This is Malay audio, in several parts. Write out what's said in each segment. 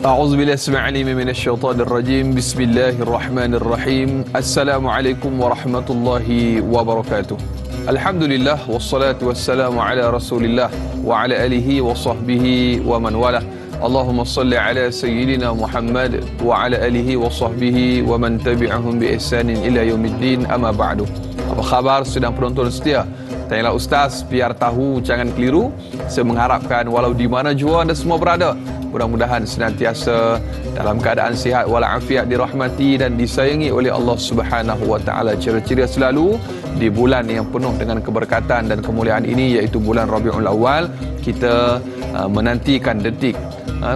أعوذ بالله السميع العليم من الشيطان الرجيم. بسم الله الرحمن الرحيم. السلام عليكم ورحمة الله وبركاته. الحمد لله والصلاة والسلام على رسول الله وعلى آله وصحبه ومن والاه. اللهم صل على سيدنا محمد وعلى آله وصحبه ومن تبعهم بإحسان إلى يوم الدين. أما بعد. Apa khabar sedang penonton setia? Tanyalah Ustaz, biar tahu jangan keliru. Saya mengharapkan walau di mana jua anda semua berada, mudah-mudahan senantiasa dalam keadaan sihat walafiat, dirahmati dan disayangi oleh Allah Subhanahu wa taala. Ceria-ceria selalu di bulan yang penuh dengan keberkatan dan kemuliaan ini, iaitu bulan Rabiul Awal. Kita menantikan detik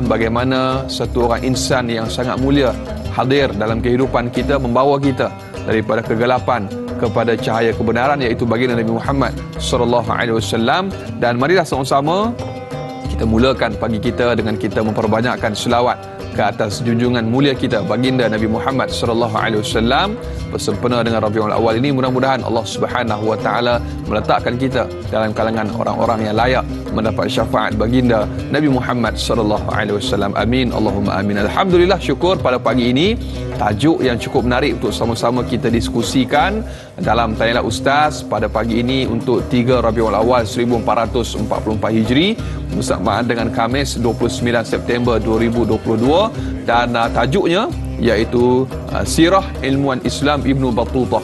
bagaimana satu orang insan yang sangat mulia hadir dalam kehidupan kita, membawa kita daripada kegelapan kepada cahaya kebenaran, iaitu baginda Nabi Muhammad sallallahu alaihi wasallam. Dan marilah sama-sama kita mulakan pagi kita dengan kita memperbanyakkan selawat ke atas junjungan mulia kita baginda Nabi Muhammad sallallahu alaihi wasallam. Bersempena dengan Rabiul Awal ini, mudah-mudahan Allah Subhanahu wa taala meletakkan kita dalam kalangan orang-orang yang layak mendapat syafaat baginda Nabi Muhammad sallallahu alaihi wasallam. Amin, Allahumma amin. Alhamdulillah, syukur pada pagi ini tajuk yang cukup menarik untuk sama-sama kita diskusikan dalam Tanyalah Ustaz pada pagi ini untuk 3 Rabiul Awal 1444 Hijri bersamaan dengan Khamis 29 September 2022, dan tajuknya iaitu Sirah Ilmuwan Islam Ibnu Battutah.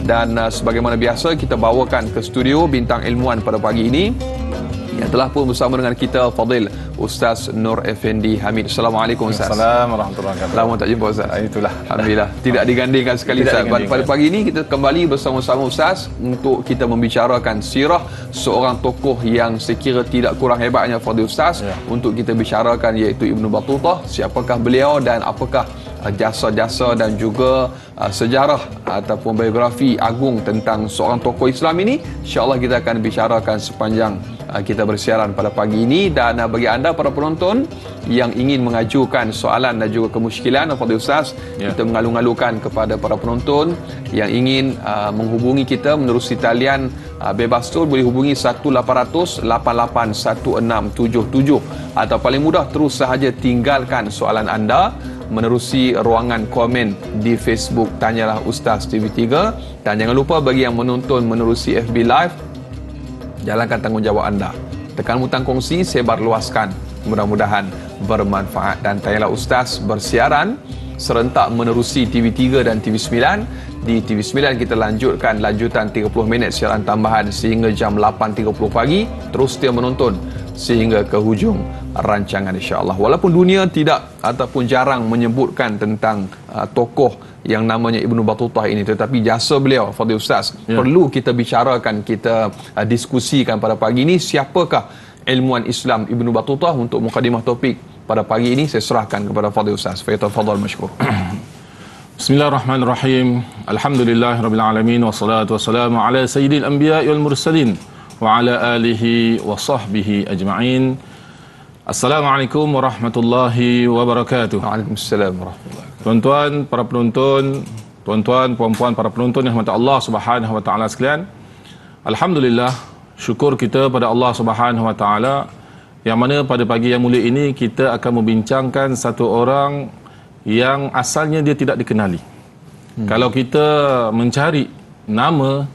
Dan sebagaimana biasa, kita bawakan ke studio bintang ilmuwan pada pagi ini yang telah pun bersama dengan kita, Fadil Ustaz Nur Effendi Hamid. Assalamualaikum Ustaz. Assalamualaikum warahmatullahi wabarakatuh. Lama tak jumpa Ustaz. Itulah. Alhamdulillah. Tidak digandingkan sekali Ustaz. Pada pagi ini kita kembali bersama-sama Ustaz untuk kita membicarakan sirah seorang tokoh yang sekira tidak kurang hebatnya Fadil Ustaz untuk kita bicarakan, iaitu Ibnu Battutah. Siapakah beliau dan apakah jasa-jasa dan juga sejarah ataupun biografi agung tentang seorang tokoh Islam ini. InsyaAllah kita akan bicarakan sepanjang kita bersiaran pada pagi ini. Dan bagi anda para penonton yang ingin mengajukan soalan dan juga kemusykilan, Fadil Ustaz, kita mengalu-alukan kepada para penonton yang ingin menghubungi kita menerusi talian bebas tu, boleh hubungi 1800 881677, atau paling mudah terus sahaja tinggalkan soalan anda menerusi ruangan komen di Facebook Tanyalah Ustaz TV3. Dan jangan lupa bagi yang menonton menerusi FB Live, jalankan tanggungjawab anda, tekan butang kongsi, sebar luaskan, mudah-mudahan bermanfaat. Dan Tanyalah Ustaz bersiaran serentak menerusi TV3 dan TV9. Di TV9 kita lanjutkan lanjutan 30 minit siaran tambahan sehingga jam 8.30 pagi. Terus setia menonton sehingga ke hujung rancangan, insya-Allah. Walaupun dunia tidak ataupun jarang menyebutkan tentang tokoh yang namanya Ibnu Battutah ini, tetapi jasa beliau, Fadil Ustaz, perlu kita bicarakan, kita diskusikan pada pagi ini. Siapakah ilmuwan Islam Ibnu Battutah? Untuk mukadimah topik pada pagi ini saya serahkan kepada Fadil Ustaz. Falyatafadhal mashkur. Bismillahirrahmanirrahim. Alhamdulillahirabbil alamin, wassalatu wassalamu ala sayyidil anbiya'i wal mursalin wa ala alihi wa sahbihi ajma'in. Assalamualaikum warahmatullahi wabarakatuh. Waalaikumsalam warahmatullahi wabarakatuh. Tuan-tuan para penonton, tuan-tuan puan-puan para penonton yang dirahmati Allah Subhanahu wa taala sekalian, alhamdulillah, syukur kita pada Allah Subhanahu wa taala yang mana pada pagi yang mulia ini kita akan membincangkan satu orang yang asalnya dia tidak dikenali. Kalau kita mencari nama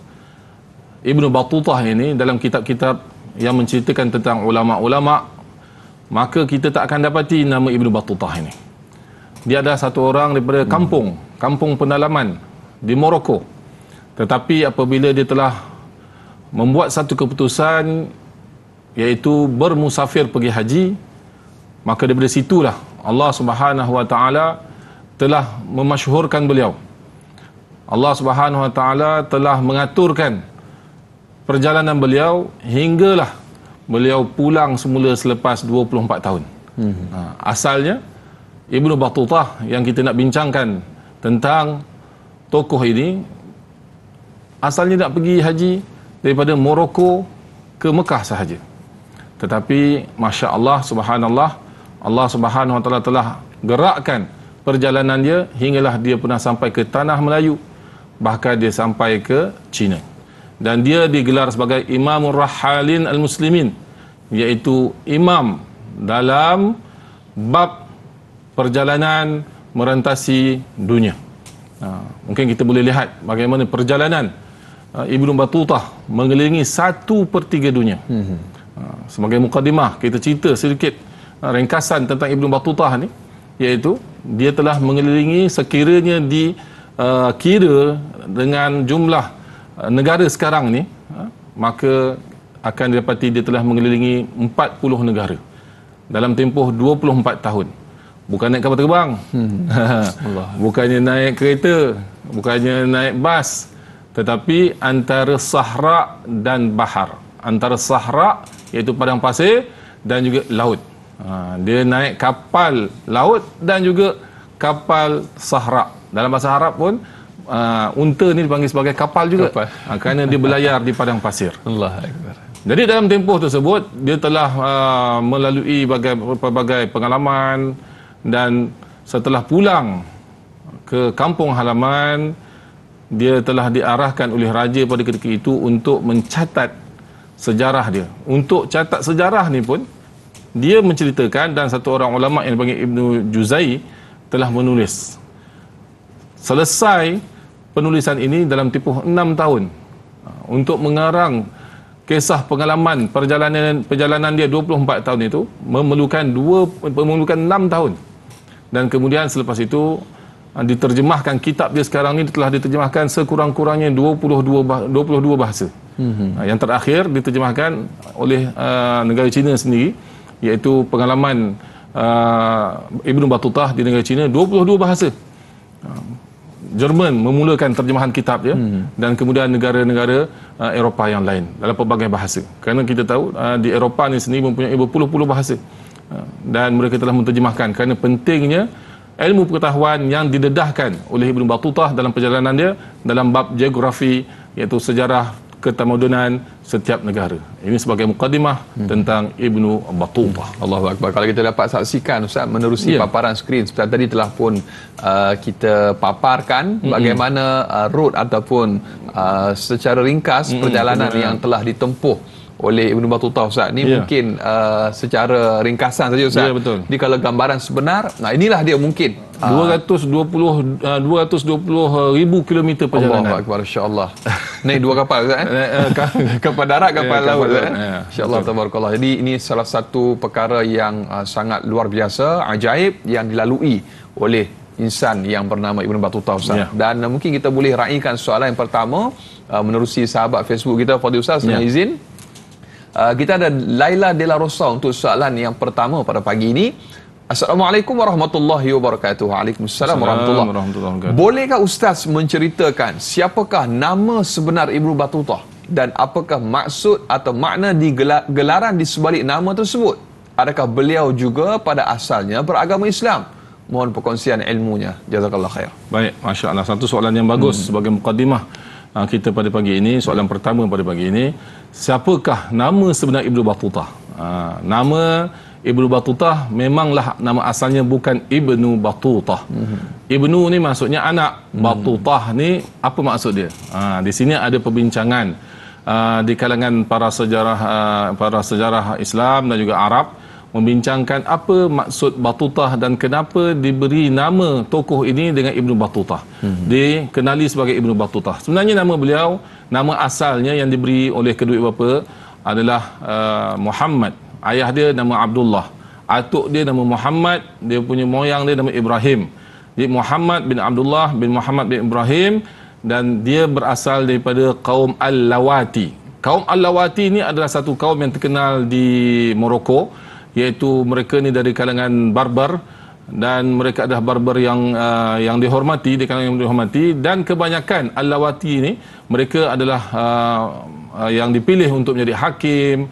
Ibnu Battutah ini dalam kitab-kitab yang menceritakan tentang ulama-ulama, maka kita tak akan dapati nama Ibnu Battutah ini. Dia adalah satu orang daripada kampung pendalaman di Morocco. Tetapi apabila dia telah membuat satu keputusan, iaitu bermusafir pergi haji, maka daripada situlah Allah Subhanahu wa taala telah memasyhurkan beliau. Allah Subhanahu wa taala telah mengaturkan perjalanan beliau hinggalah beliau pulang semula selepas 24 tahun. Asalnya Ibnu Battutah yang kita nak bincangkan tentang tokoh ini, asalnya nak pergi haji daripada Morocco ke Mekah sahaja. Tetapi Masya Allah, Subhanallah, Allah Subhanahu wa taala telah gerakkan perjalanan dia hinggalah dia pernah sampai ke Tanah Melayu, bahkan dia sampai ke China. Dan dia digelar sebagai Imamur Rahalin Al-Muslimin, iaitu imam dalam bab perjalanan merantasi dunia. Mungkin kita boleh lihat bagaimana perjalanan Ibnu Battutah mengelilingi 1/3 dunia. Sebagai mukadimah, kita cerita sedikit ringkasan tentang Ibnu Battutah ni, iaitu dia telah mengelilingi sekiranya kira dengan jumlah negara sekarang ni, maka akan didapati dia telah mengelilingi 40 negara dalam tempoh 24 tahun. Bukan naik kapal terbang, bukannya naik kereta, bukannya naik bas, tetapi antara Sahra dan Bahar. Antara Sahra iaitu padang pasir dan juga laut. Dia naik kapal laut dan juga kapal Sahra. Dalam bahasa Arab pun unta ni dipanggil sebagai kapal juga, kerana dia berlayar di padang pasir. Allah Akbar. Jadi dalam tempoh tersebut dia telah melalui berbagai pengalaman, dan setelah pulang ke kampung halaman, dia telah diarahkan oleh raja pada ketika itu untuk mencatat sejarah dia. Untuk catat sejarah ni pun dia menceritakan, dan satu orang ulama yang dipanggil Ibnu Juzai telah menulis. Selesai penulisan ini dalam tempoh 6 tahun untuk mengarang kisah pengalaman perjalanan dia 24 tahun itu, memerlukan 6 tahun. Dan kemudian selepas itu diterjemahkan, kitab dia sekarang ni telah diterjemahkan sekurang-kurangnya 22 bahasa. Yang terakhir diterjemahkan oleh negara China sendiri, iaitu pengalaman Ibnu Battutah di negara China, 22 bahasa. Jerman memulakan terjemahan kitab dia, dan kemudian negara-negara Eropah yang lain dalam pelbagai bahasa. Kerana kita tahu di Eropah ni sendiri mempunyai berpuluh-puluh bahasa, dan mereka telah menterjemahkan kerana pentingnya ilmu pengetahuan yang didedahkan oleh Ibnu Battutah dalam perjalanan dia dalam bab geografi, iaitu sejarah ketamadunan setiap negara. Ini sebagai mukadimah tentang Ibnu Battutah. Allahu Akbar. Kalau kita dapat saksikan Ustaz menerusi paparan skrin seperti tadi telah pun kita paparkan bagaimana route ataupun secara ringkas perjalanan yang telah ditempuh oleh Ibnu Battutah Ustaz. Ni mungkin secara ringkasan saja Ustaz. Ya, betul. Jadi kalau gambaran sebenar, inilah dia mungkin 220,000 kilometer perjalanan. Allahu Akbar, insya-Allah. Naik 2 kapal Ustaz kapal darat, kapal laut insya-Allah, tabarakallah. Jadi ini salah satu perkara yang sangat luar biasa, ajaib yang dilalui oleh insan yang bernama Ibnu Battutah Ustaz. Dan mungkin kita boleh raikan soalan yang pertama menerusi sahabat Facebook kita, Fadil Ustaz, dengan izin. Kita ada Laila Dela Rosa untuk soalan yang pertama pada pagi ini. Assalamualaikum warahmatullahi wabarakatuh. Waalaikumsalam warahmatullahi wabarakatuh. Bolehkah Ustaz menceritakan siapakah nama sebenar Ibnu Battutah dan apakah maksud atau makna di gelaran di sebalik nama tersebut? Adakah beliau juga pada asalnya beragama Islam? Mohon perkongsian ilmunya. Jazakallah khair. Baik, masya-Allah. Satu soalan yang bagus sebagai mukadimah kita pada pagi ini. Soalan pertama pada pagi ini, siapakah nama sebenar Ibnu Battutah? Nama Ibnu Battutah memanglah nama asalnya bukan Ibnu Battutah. Ibnu ni maksudnya anak, Battutah ni apa maksud dia? Di sini ada perbincangan di kalangan para sejarah Islam dan juga Arab, membincangkan apa maksud Battutah dan kenapa diberi nama tokoh ini dengan Ibnu Battutah. Dikenali sebagai Ibnu Battutah. Sebenarnya nama beliau, nama asalnya yang diberi oleh kedua bapa adalah Muhammad. Ayah dia nama Abdullah, atuk dia nama Muhammad, dia punya moyang dia nama Ibrahim. Jadi Muhammad bin Abdullah bin Muhammad bin Ibrahim, dan dia berasal daripada kaum Al-Lawati. Kaum Al-Lawati ini adalah satu kaum yang terkenal di Morocco, iaitu mereka ni dari kalangan Barbar, dan mereka adalah Barbar yang dihormati, di kalangan yang dihormati, dan kebanyakan Al-Lawati ini mereka adalah yang dipilih untuk menjadi hakim,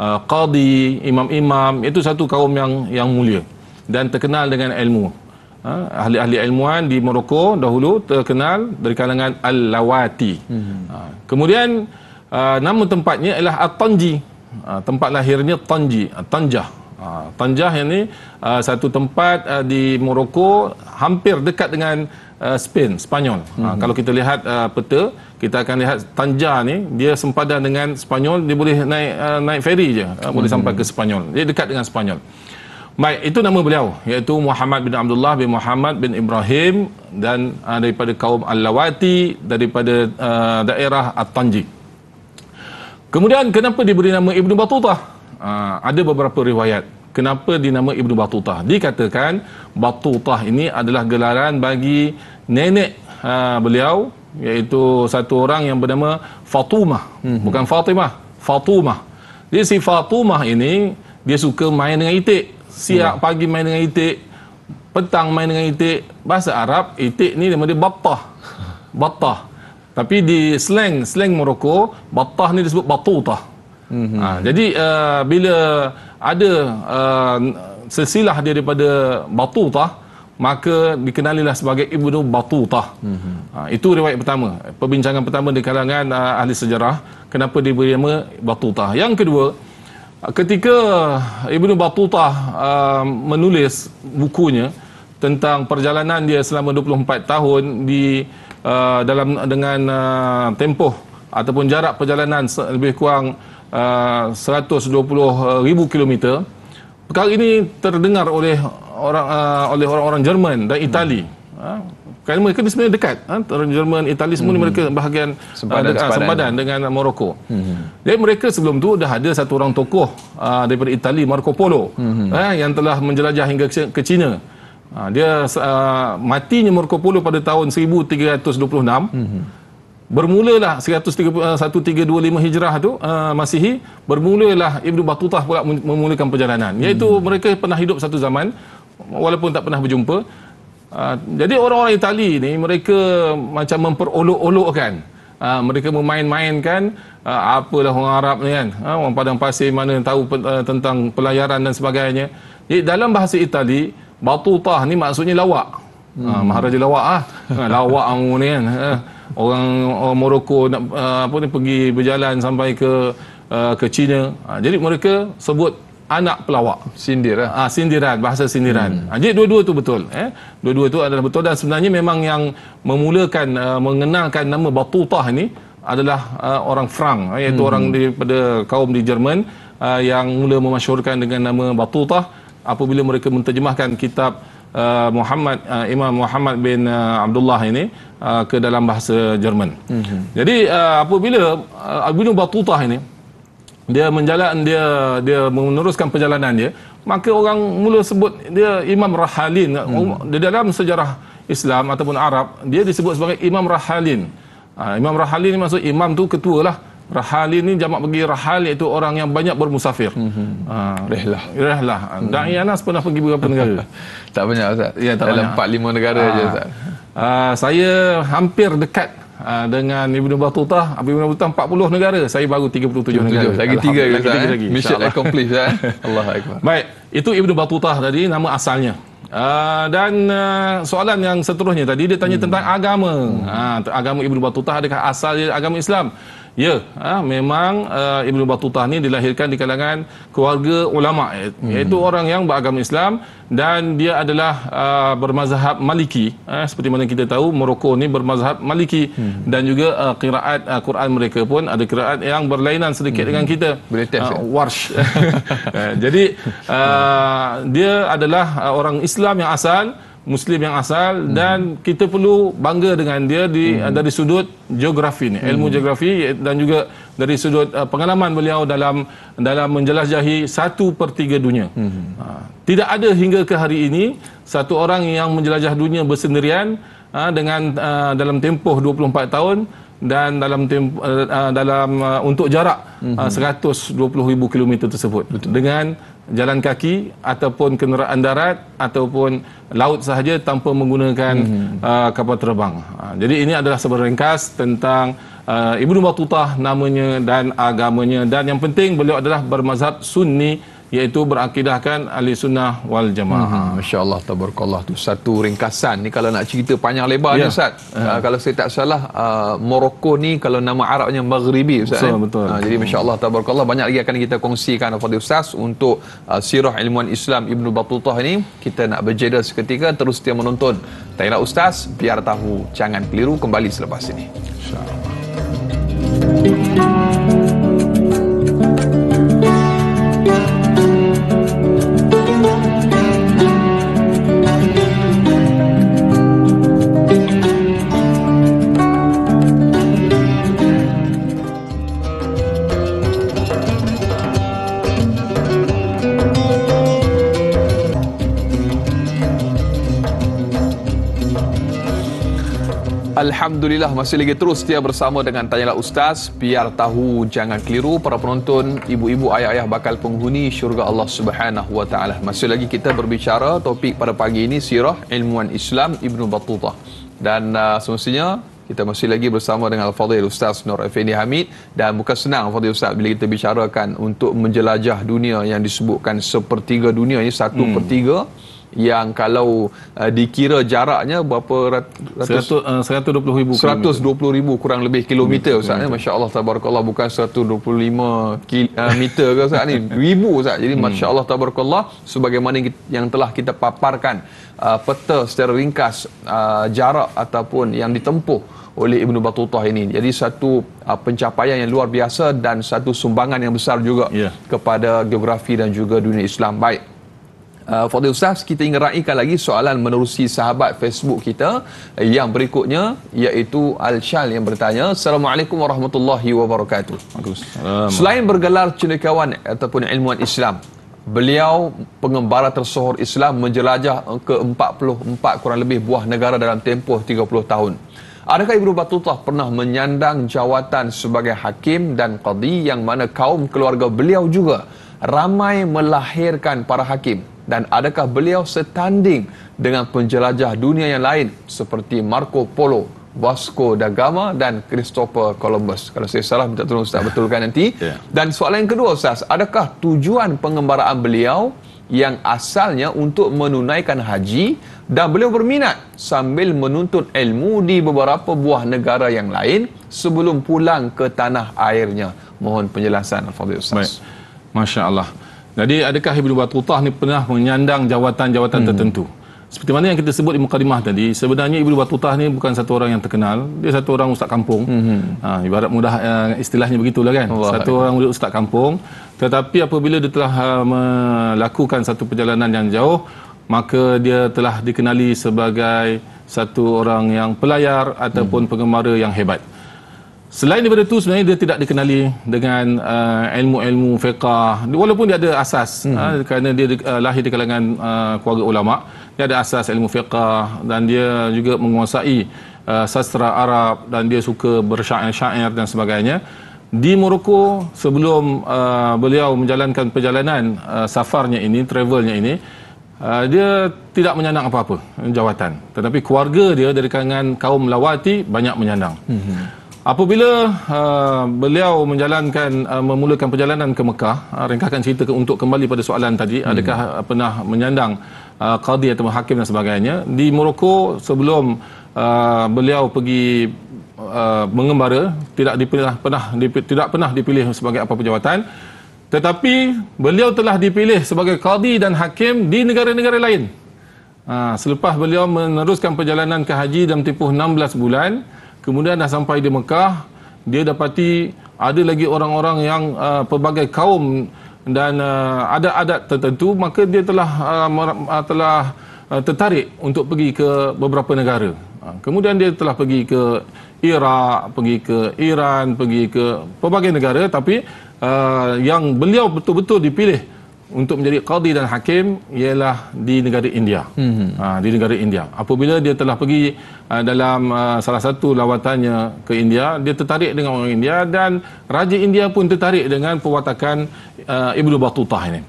qadi, imam-imam. Itu satu kaum yang mulia dan terkenal dengan ilmu. Ahli-ahli ilmuwan di Morocco dahulu terkenal dari kalangan Al-Lawati. Kemudian nama tempatnya ialah At-Tanji. Tempat lahirnya Tanjah. Tanjah ini satu tempat di Morocco, hampir dekat dengan Spain, Spanyol. Kalau kita lihat peta, kita akan lihat Tanjah ni dia sempadan dengan Spanyol, dia boleh naik feri je, boleh sampai ke Spanyol. Dia dekat dengan Spanyol. Baik, itu nama beliau, iaitu Muhammad bin Abdullah bin Muhammad bin Ibrahim, dan daripada kaum Al-Lawati, daripada daerah At-Tanji. Kemudian kenapa diberi nama Ibnu Battutah? Ada beberapa riwayat kenapa dinama Ibnu Battutah. Dikatakan Battutah ini adalah gelaran bagi nenek beliau, iaitu satu orang yang bernama Fatumah, bukan Fatimah, Fatumah. Jadi si Fatumah ini dia suka main dengan itik. Siap pagi main dengan itik, petang main dengan itik. Bahasa Arab itik ni nama dia battah. Battah. Tapi di slang Morocco, battah ni disebut Battutah. Jadi bila ada silsilah dia daripada Battutah, maka dikenalilah sebagai Ibnu Battutah. Itu riwayat pertama, perbincangan pertama di kalangan ahli sejarah, kenapa diberi nama Battutah. Yang kedua, ketika Ibnu Battutah menulis bukunya tentang perjalanan dia selama 24 tahun di dengan tempoh ataupun jarak perjalanan lebih kurang 120,000 kilometer. Perkara ini terdengar oleh orang-orang Jerman dan Itali. Kerana mereka ni sebenarnya dekat. Jerman, Itali semua ni mereka bahagian sempadan dengan Morocco. Jadi mereka sebelum tu dah ada satu orang tokoh daripada Itali, Marco Polo, yang telah menjelajah hingga ke China. Dia matinya Marco Polo pada tahun 1326. Bermulalah 1325 Hijrah tu Masihi, bermulalah Ibnu Battutah pula memulakan perjalanan. Iaitu mereka pernah hidup satu zaman walaupun tak pernah berjumpa. Jadi orang-orang Itali ni mereka macam memperolok-olokkan, mereka memain-mainkan apalah orang Arab ni kan, orang padang pasir mana tahu tentang pelayaran dan sebagainya. Jadi dalam bahasa Itali, Battutah ni maksudnya lawak. Maharaja lawak lawak ni kan. Orang Morocco nak pergi berjalan sampai ke China. Jadi mereka sebut anak pelawak. Sindiran, bahasa sindiran. Jadi dua-dua tu betul. Dua-dua tu adalah betul, dan sebenarnya memang yang memulakan mengenalkan nama Battutah ini adalah orang Frank, iaitu orang daripada kaum di Jerman yang mula memasyhurkan dengan nama Battutah apabila mereka menterjemahkan kitab Imam Muhammad bin Abdullah ini ke dalam bahasa Jerman. Jadi apabila Ibnu Battutah ini dia meneruskan perjalanan dia, maka orang mula sebut dia Imam Rahalin. Di dalam sejarah Islam ataupun Arab, dia disebut sebagai Imam Rahalin. Imam Rahalin ni maksud imam tu ketua lah. Rahalin ni jamak bagi rahal, iaitu orang yang banyak bermusafir. Rihlah. Da'i Anas pernah pergi beberapa negara. Tak banyak Ustaz. Ya, tak dalam 4-5 negara je Ustaz. Saya hampir dekat dengan Ibnu Battutah. Ibnu Battutah 40 negara, saya baru 37 negara. Lagi 3 lagi. Mission accomplished. Allahu Akbar. Baik, itu Ibnu Battutah tadi nama asalnya. Dan soalan yang seterusnya tadi dia tanya tentang agama. Agama Ibnu Battutah, adakah asal dia agama Islam? Ya, memang Ibnu Battutah ni dilahirkan di kalangan keluarga ulama, iaitu orang yang beragama Islam, dan dia adalah bermazhab Maliki. Seperti mana kita tahu Morocco ni bermazhab Maliki, dan juga qiraat Quran mereka pun ada qiraat yang berlainan sedikit dengan kita. Warsh. Jadi dia adalah orang Islam yang asal, Muslim yang asal, dan kita perlu bangga dengan dia dari sudut geografi ni, ilmu geografi, dan juga dari sudut pengalaman beliau dalam menjelajahi 1/3 dunia. Tidak ada hingga ke hari ini satu orang yang menjelajah dunia bersendirian dengan dalam tempoh 24 tahun dan untuk jarak 120,000 kilometer tersebut. Dengan jalan kaki ataupun kenderaan darat ataupun laut sahaja tanpa menggunakan kapal terbang. Jadi ini adalah sebuah ringkas tentang Ibnu Battutah, namanya dan agamanya, dan yang penting beliau adalah bermazhab Sunni, iaitu berakidahkan ahli sunnah wal jamaah. Masya-Allah, tabarakallah. Tu satu ringkasan ni, kalau nak cerita panjang lebar ni Ustaz. Kalau saya tak salah Morocco ni kalau nama Arabnya Maghribi Ustaz. Betul. Jadi masya-Allah, tabarakallah, banyak lagi akan kita kongsikan kepada Ustaz untuk sirah ilmuwan Islam Ibnu Battutah ini. Kita nak berjeda seketika, terus setia menonton Tanya Ustaz, biar tahu jangan keliru, kembali selepas ini. Insya-Allah. Alhamdulillah, masih lagi terus setia bersama dengan Tanyalah Ustaz. Biar tahu jangan keliru para penonton, ibu-ibu, ayah-ayah bakal penghuni syurga Allah Subhanahu wa taala. Masih lagi kita berbicara topik pada pagi ini sirah ilmuwan Islam Ibnu Battutah. Dan semestinya kita masih lagi bersama dengan Al-Fadhil Ustaz Nur Effendi Hamid. Dan bukan senang Al-Fadhil Ustaz bila kita bicarakan untuk menjelajah dunia yang disebutkan sepertiga dunia ini, 1/3, yang kalau dikira jaraknya berapa 120,000 120,000 kurang lebih kilometer Ustaz ni. Masya-Allah tabarakallah, bukan 125 meter ke Ustaz ni, ribu Ustaz. Jadi masya-Allah tabarakallah, sebagaimana yang telah kita paparkan peta secara ringkas jarak ataupun yang ditempuh oleh Ibnu Battutah ini. Jadi satu pencapaian yang luar biasa dan satu sumbangan yang besar juga kepada geografi dan juga dunia Islam. Baik, Fadil Ustaz, kita ingin raikan lagi soalan menerusi sahabat Facebook kita yang berikutnya, iaitu Al-Syal yang bertanya, Assalamualaikum warahmatullahi wabarakatuh. Selain bergelar cendekiawan ataupun ilmuwan Islam, beliau pengembara tersohor Islam, menjelajah ke 44 kurang lebih buah negara dalam tempoh 30 tahun. Adakah Ibnu Battutah pernah menyandang jawatan sebagai hakim dan qadi, yang mana kaum keluarga beliau juga ramai melahirkan para hakim? Dan adakah beliau setanding dengan penjelajah dunia yang lain seperti Marco Polo, Vasco da Gama dan Christopher Columbus? Kalau saya salah, minta tolong Ustaz betulkan nanti. Dan soalan yang kedua Ustaz, adakah tujuan pengembaraan beliau yang asalnya untuk menunaikan haji dan beliau berminat sambil menuntut ilmu di beberapa buah negara yang lain sebelum pulang ke tanah airnya? Mohon penjelasan Al-Fadhil Ustaz. Baik. Masya Allah. Jadi adakah Ibnu Battutah ni pernah menyandang jawatan-jawatan tertentu? Seperti mana yang kita sebut di mukadimah tadi, sebenarnya Ibnu Battutah ni bukan satu orang yang terkenal. Dia satu orang ustaz kampung. Ibarat mudah istilahnya begitulah kan. Satu orang ustaz kampung. Tetapi apabila dia telah melakukan satu perjalanan yang jauh, maka dia telah dikenali sebagai satu orang yang pelayar ataupun pengembara yang hebat. Selain daripada itu, sebenarnya dia tidak dikenali dengan ilmu-ilmu fiqah, walaupun dia ada asas, kerana dia lahir di kalangan keluarga ulama. Dia ada asas ilmu fiqah dan dia juga menguasai sastra Arab dan dia suka bersyair-syair dan sebagainya. Di Morocco, sebelum beliau menjalankan perjalanan safarnya ini, travelnya ini, dia tidak menyandang apa-apa jawatan, tetapi keluarga dia dari kalangan kaum Lawati banyak menyandang. Apabila beliau memulakan perjalanan ke Mekah, ringkaskan cerita untuk kembali pada soalan tadi, adakah pernah menyandang qadi atau hakim dan sebagainya. Di Morocco, sebelum beliau pergi mengembara, tidak pernah dipilih sebagai apa-apa jawatan, tetapi beliau telah dipilih sebagai qadi dan hakim di negara-negara lain. Selepas beliau meneruskan perjalanan ke haji dalam tempoh 16 bulan, kemudian dah sampai di Mekah, dia dapati ada lagi orang-orang yang pelbagai kaum dan ada adat tertentu, maka dia telah tertarik untuk pergi ke beberapa negara. Kemudian dia telah pergi ke Iraq, pergi ke Iran, pergi ke pelbagai negara, tapi yang beliau betul-betul dipilih untuk menjadi qadi dan hakim ialah di negara India. Di negara India. Apabila dia telah pergi dalam salah satu lawatannya ke India, dia tertarik dengan orang India dan Raja India pun tertarik dengan perwatakan Ibnu Battutah ini.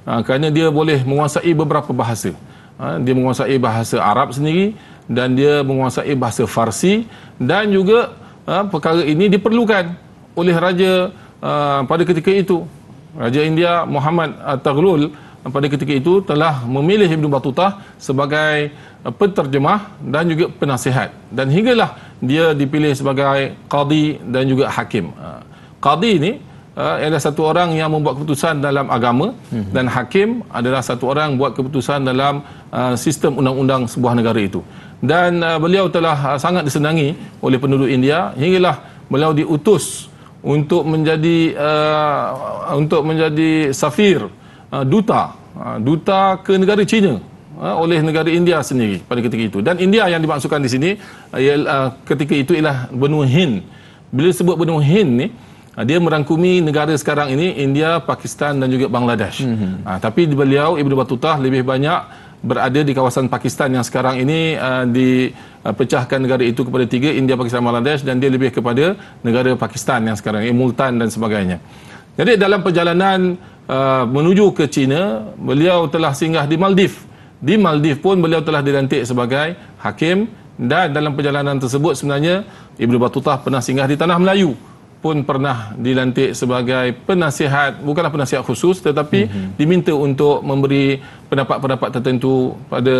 Kerana dia boleh menguasai beberapa bahasa. Dia menguasai bahasa Arab sendiri dan dia menguasai bahasa Farsi, dan juga perkara ini diperlukan oleh Raja pada ketika itu. Raja India Muhammad Taghlul pada ketika itu telah memilih Ibnu Battutah sebagai penterjemah dan juga penasihat, dan hinggalah dia dipilih sebagai qadi dan juga hakim. Qadi ini adalah satu orang yang membuat keputusan dalam agama, dan hakim adalah satu orang buat keputusan dalam sistem undang-undang sebuah negara itu. Dan beliau telah sangat disenangi oleh penduduk India, hinggalah beliau diutus untuk menjadi safir, duta ke negara China oleh negara India sendiri pada ketika itu. Dan India yang dimaksudkan di sini ketika itu ialah benua Hind. Bila sebut benua Hind ni, dia merangkumi negara sekarang ini, India, Pakistan dan juga Bangladesh. Tapi beliau Ibnu Battutah lebih banyak berada di kawasan Pakistan yang sekarang ini dipecahkan negara itu kepada 3, India, Pakistan, Bangladesh, dan dia lebih kepada negara Pakistan yang sekarang ini, Multan dan sebagainya. Jadi dalam perjalanan menuju ke China, beliau telah singgah di Maldives. Di Maldives pun beliau telah dilantik sebagai hakim, dan dalam perjalanan tersebut sebenarnya Ibnu Battutah pernah singgah di Tanah Melayu, pun pernah dilantik sebagai penasihat, bukanlah penasihat khusus, tetapi diminta untuk memberi pendapat-pendapat tertentu pada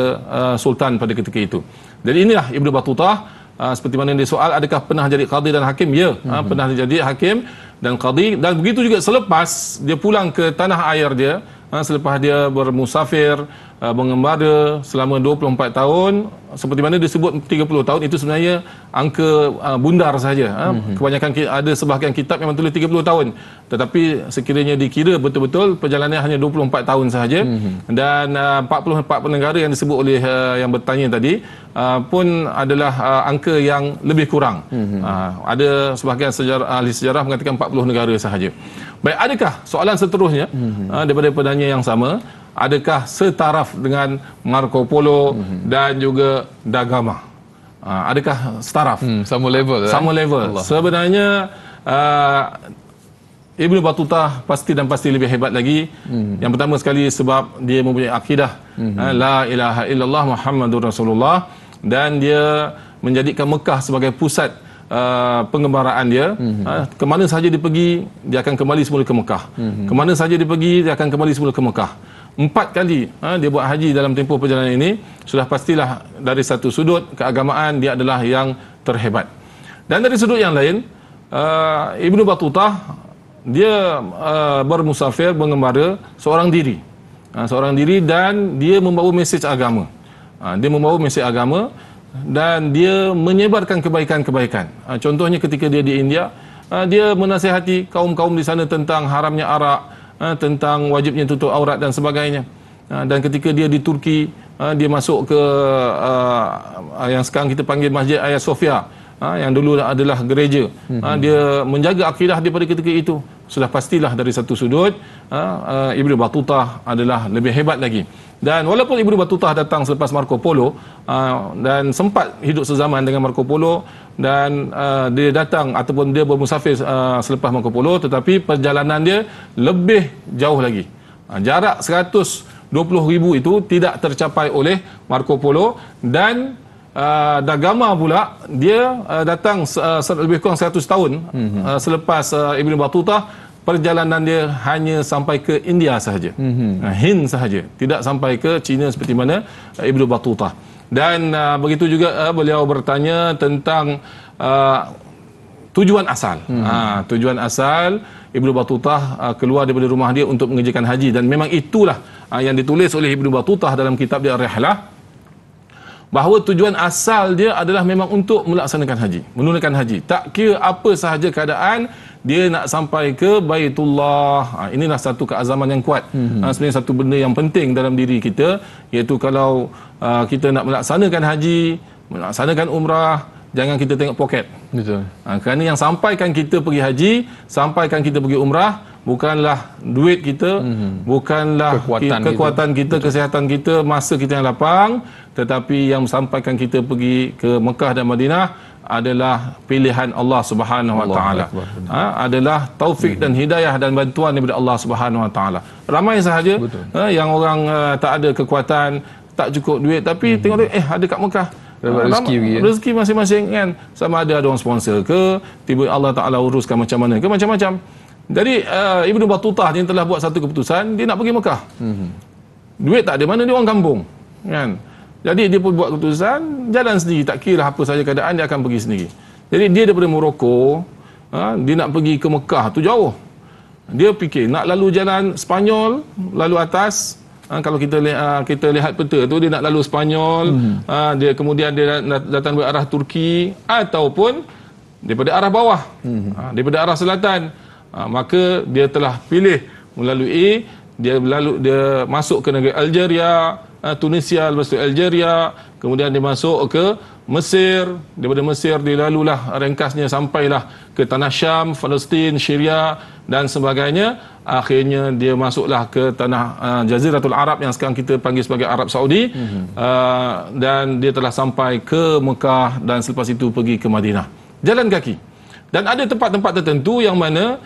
Sultan pada ketika itu. Jadi inilah Ibnu Battutah, seperti mana dia soal, adakah pernah jadi qadi dan hakim? Ya, pernah jadi hakim dan qadi, dan begitu juga selepas dia pulang ke tanah air dia, selepas dia bermusafir, mengembara selama 24 tahun, seperti mana disebut 30 tahun, itu sebenarnya angka bundar saja. Kebanyakan ada sebahagian kitab memang tulis 30 tahun, tetapi sekiranya dikira betul-betul perjalanan hanya 24 tahun sahaja. Dan 44 negara yang disebut oleh yang bertanya tadi pun adalah angka yang lebih kurang. Ada sebahagian ahli sejarah mengatakan 40 negara sahaja. Baik, adakah soalan seterusnya daripada penanya yang sama, adakah setaraf dengan Marco Polo dan juga Da Gama? Adakah setaraf? Sama level. Sama level. Allah. Sebenarnya Ibnu Battutah pasti lebih hebat lagi. Yang pertama sekali sebab dia mempunyai akidah la ilaha illallah Muhammadur Rasulullah, dan dia menjadikan Mekah sebagai pusat pengembaraan dia. Kemana sahaja dia pergi, dia akan kembali semula ke Mekah. Kemana sahaja dia pergi, dia akan kembali semula ke Mekah. 4 kali dia buat haji dalam tempoh perjalanan ini. Sudah pastilah dari satu sudut keagamaan dia adalah yang terhebat. Dan dari sudut yang lain, Ibnu Battutah dia bermusafir, mengembara seorang diri. Dan dia membawa mesej agama. Dia membawa mesej agama dan dia menyebarkan kebaikan-kebaikan. Contohnya ketika dia di India, dia menasihati kaum-kaum di sana tentang haramnya arak, tentang wajibnya tutup aurat dan sebagainya. Dan ketika dia di Turki, dia masuk ke yang sekarang kita panggil Masjid Hagia Sophia, yang dulu adalah gereja. Dia menjaga akidah dia pada ketika itu. Sudah pastilah dari satu sudut Ibnu Battutah adalah lebih hebat lagi. Dan walaupun Ibnu Battutah datang selepas Marco Polo dan sempat hidup sezaman dengan Marco Polo, dan dia datang ataupun dia bermusafir selepas Marco Polo, tetapi perjalanan dia lebih jauh lagi. Jarak 120,000 itu tidak tercapai oleh Marco Polo. Dan Da Gama pula dia datang lebih kurang 100 tahun selepas Ibnu Battutah. Perjalanan dia hanya sampai ke India sahaja, Hind sahaja, tidak sampai ke China seperti mana Ibnu Battutah. Dan begitu juga beliau bertanya tentang tujuan asal. Tujuan asal Ibnu Battutah keluar daripada rumah dia untuk mengerjakan haji, dan memang itulah yang ditulis oleh Ibnu Battutah dalam kitab dia Ar-Rihlah, bahawa tujuan asal dia adalah memang untuk melaksanakan haji, menunaikan haji. Tak kira apa sahaja keadaan, dia nak sampai ke Baitullah. Inilah satu keazaman yang kuat. Sebenarnya satu benda yang penting dalam diri kita, iaitu kalau kita nak melaksanakan haji, melaksanakan umrah, jangan kita tengok poket. Betul. Kerana yang sampaikan kita pergi haji, sampaikan kita pergi umrah, bukanlah duit kita, bukanlah kekuatan kita, kesihatan kita, masa kita yang lapang, tetapi yang sampaikan kita pergi ke Mekah dan Madinah adalah pilihan Allah Subhanahu Wa Taala. Adalah taufik dan hidayah dan bantuan daripada Allah Subhanahu Wa Taala. Ramai sahaja yang orang tak ada kekuatan, tak cukup duit, tapi tengok duit, ada kat Mekah. Rezeki masing-masing kan, sama ada orang sponsor ke, tiba Allah Taala uruskan macam mana ke, macam-macam. Jadi Ibnu Battutah dia telah buat satu keputusan, dia nak pergi Mekah. Duit tak ada, mana dia orang kampung kan. Jadi dia pun buat keputusan jalan sendiri, tak kira apa saja keadaan, dia akan pergi sendiri. Jadi dia daripada Morocco, dia nak pergi ke Mekah tu jauh. Dia fikir nak lalu jalan Spanyol, lalu atas. Kalau kita lihat peta tu, dia nak lalu Spanyol, dia kemudian dia datang dari arah Turki, ataupun daripada arah bawah, daripada arah selatan. Maka dia telah pilih melalui dia masuk ke negeri Algeria, Tunisia, lepas tu Algeria, kemudian dia masuk ke Mesir, daripada Mesir dia lalulah ringkasnya sampailah ke tanah Syam, Palestin, Syria dan sebagainya. Akhirnya dia masuklah ke tanah Jaziratul Arab yang sekarang kita panggil sebagai Arab Saudi. Dan dia telah sampai ke Mekah dan selepas itu pergi ke Madinah. Jalan kaki. Dan ada tempat-tempat tertentu yang mana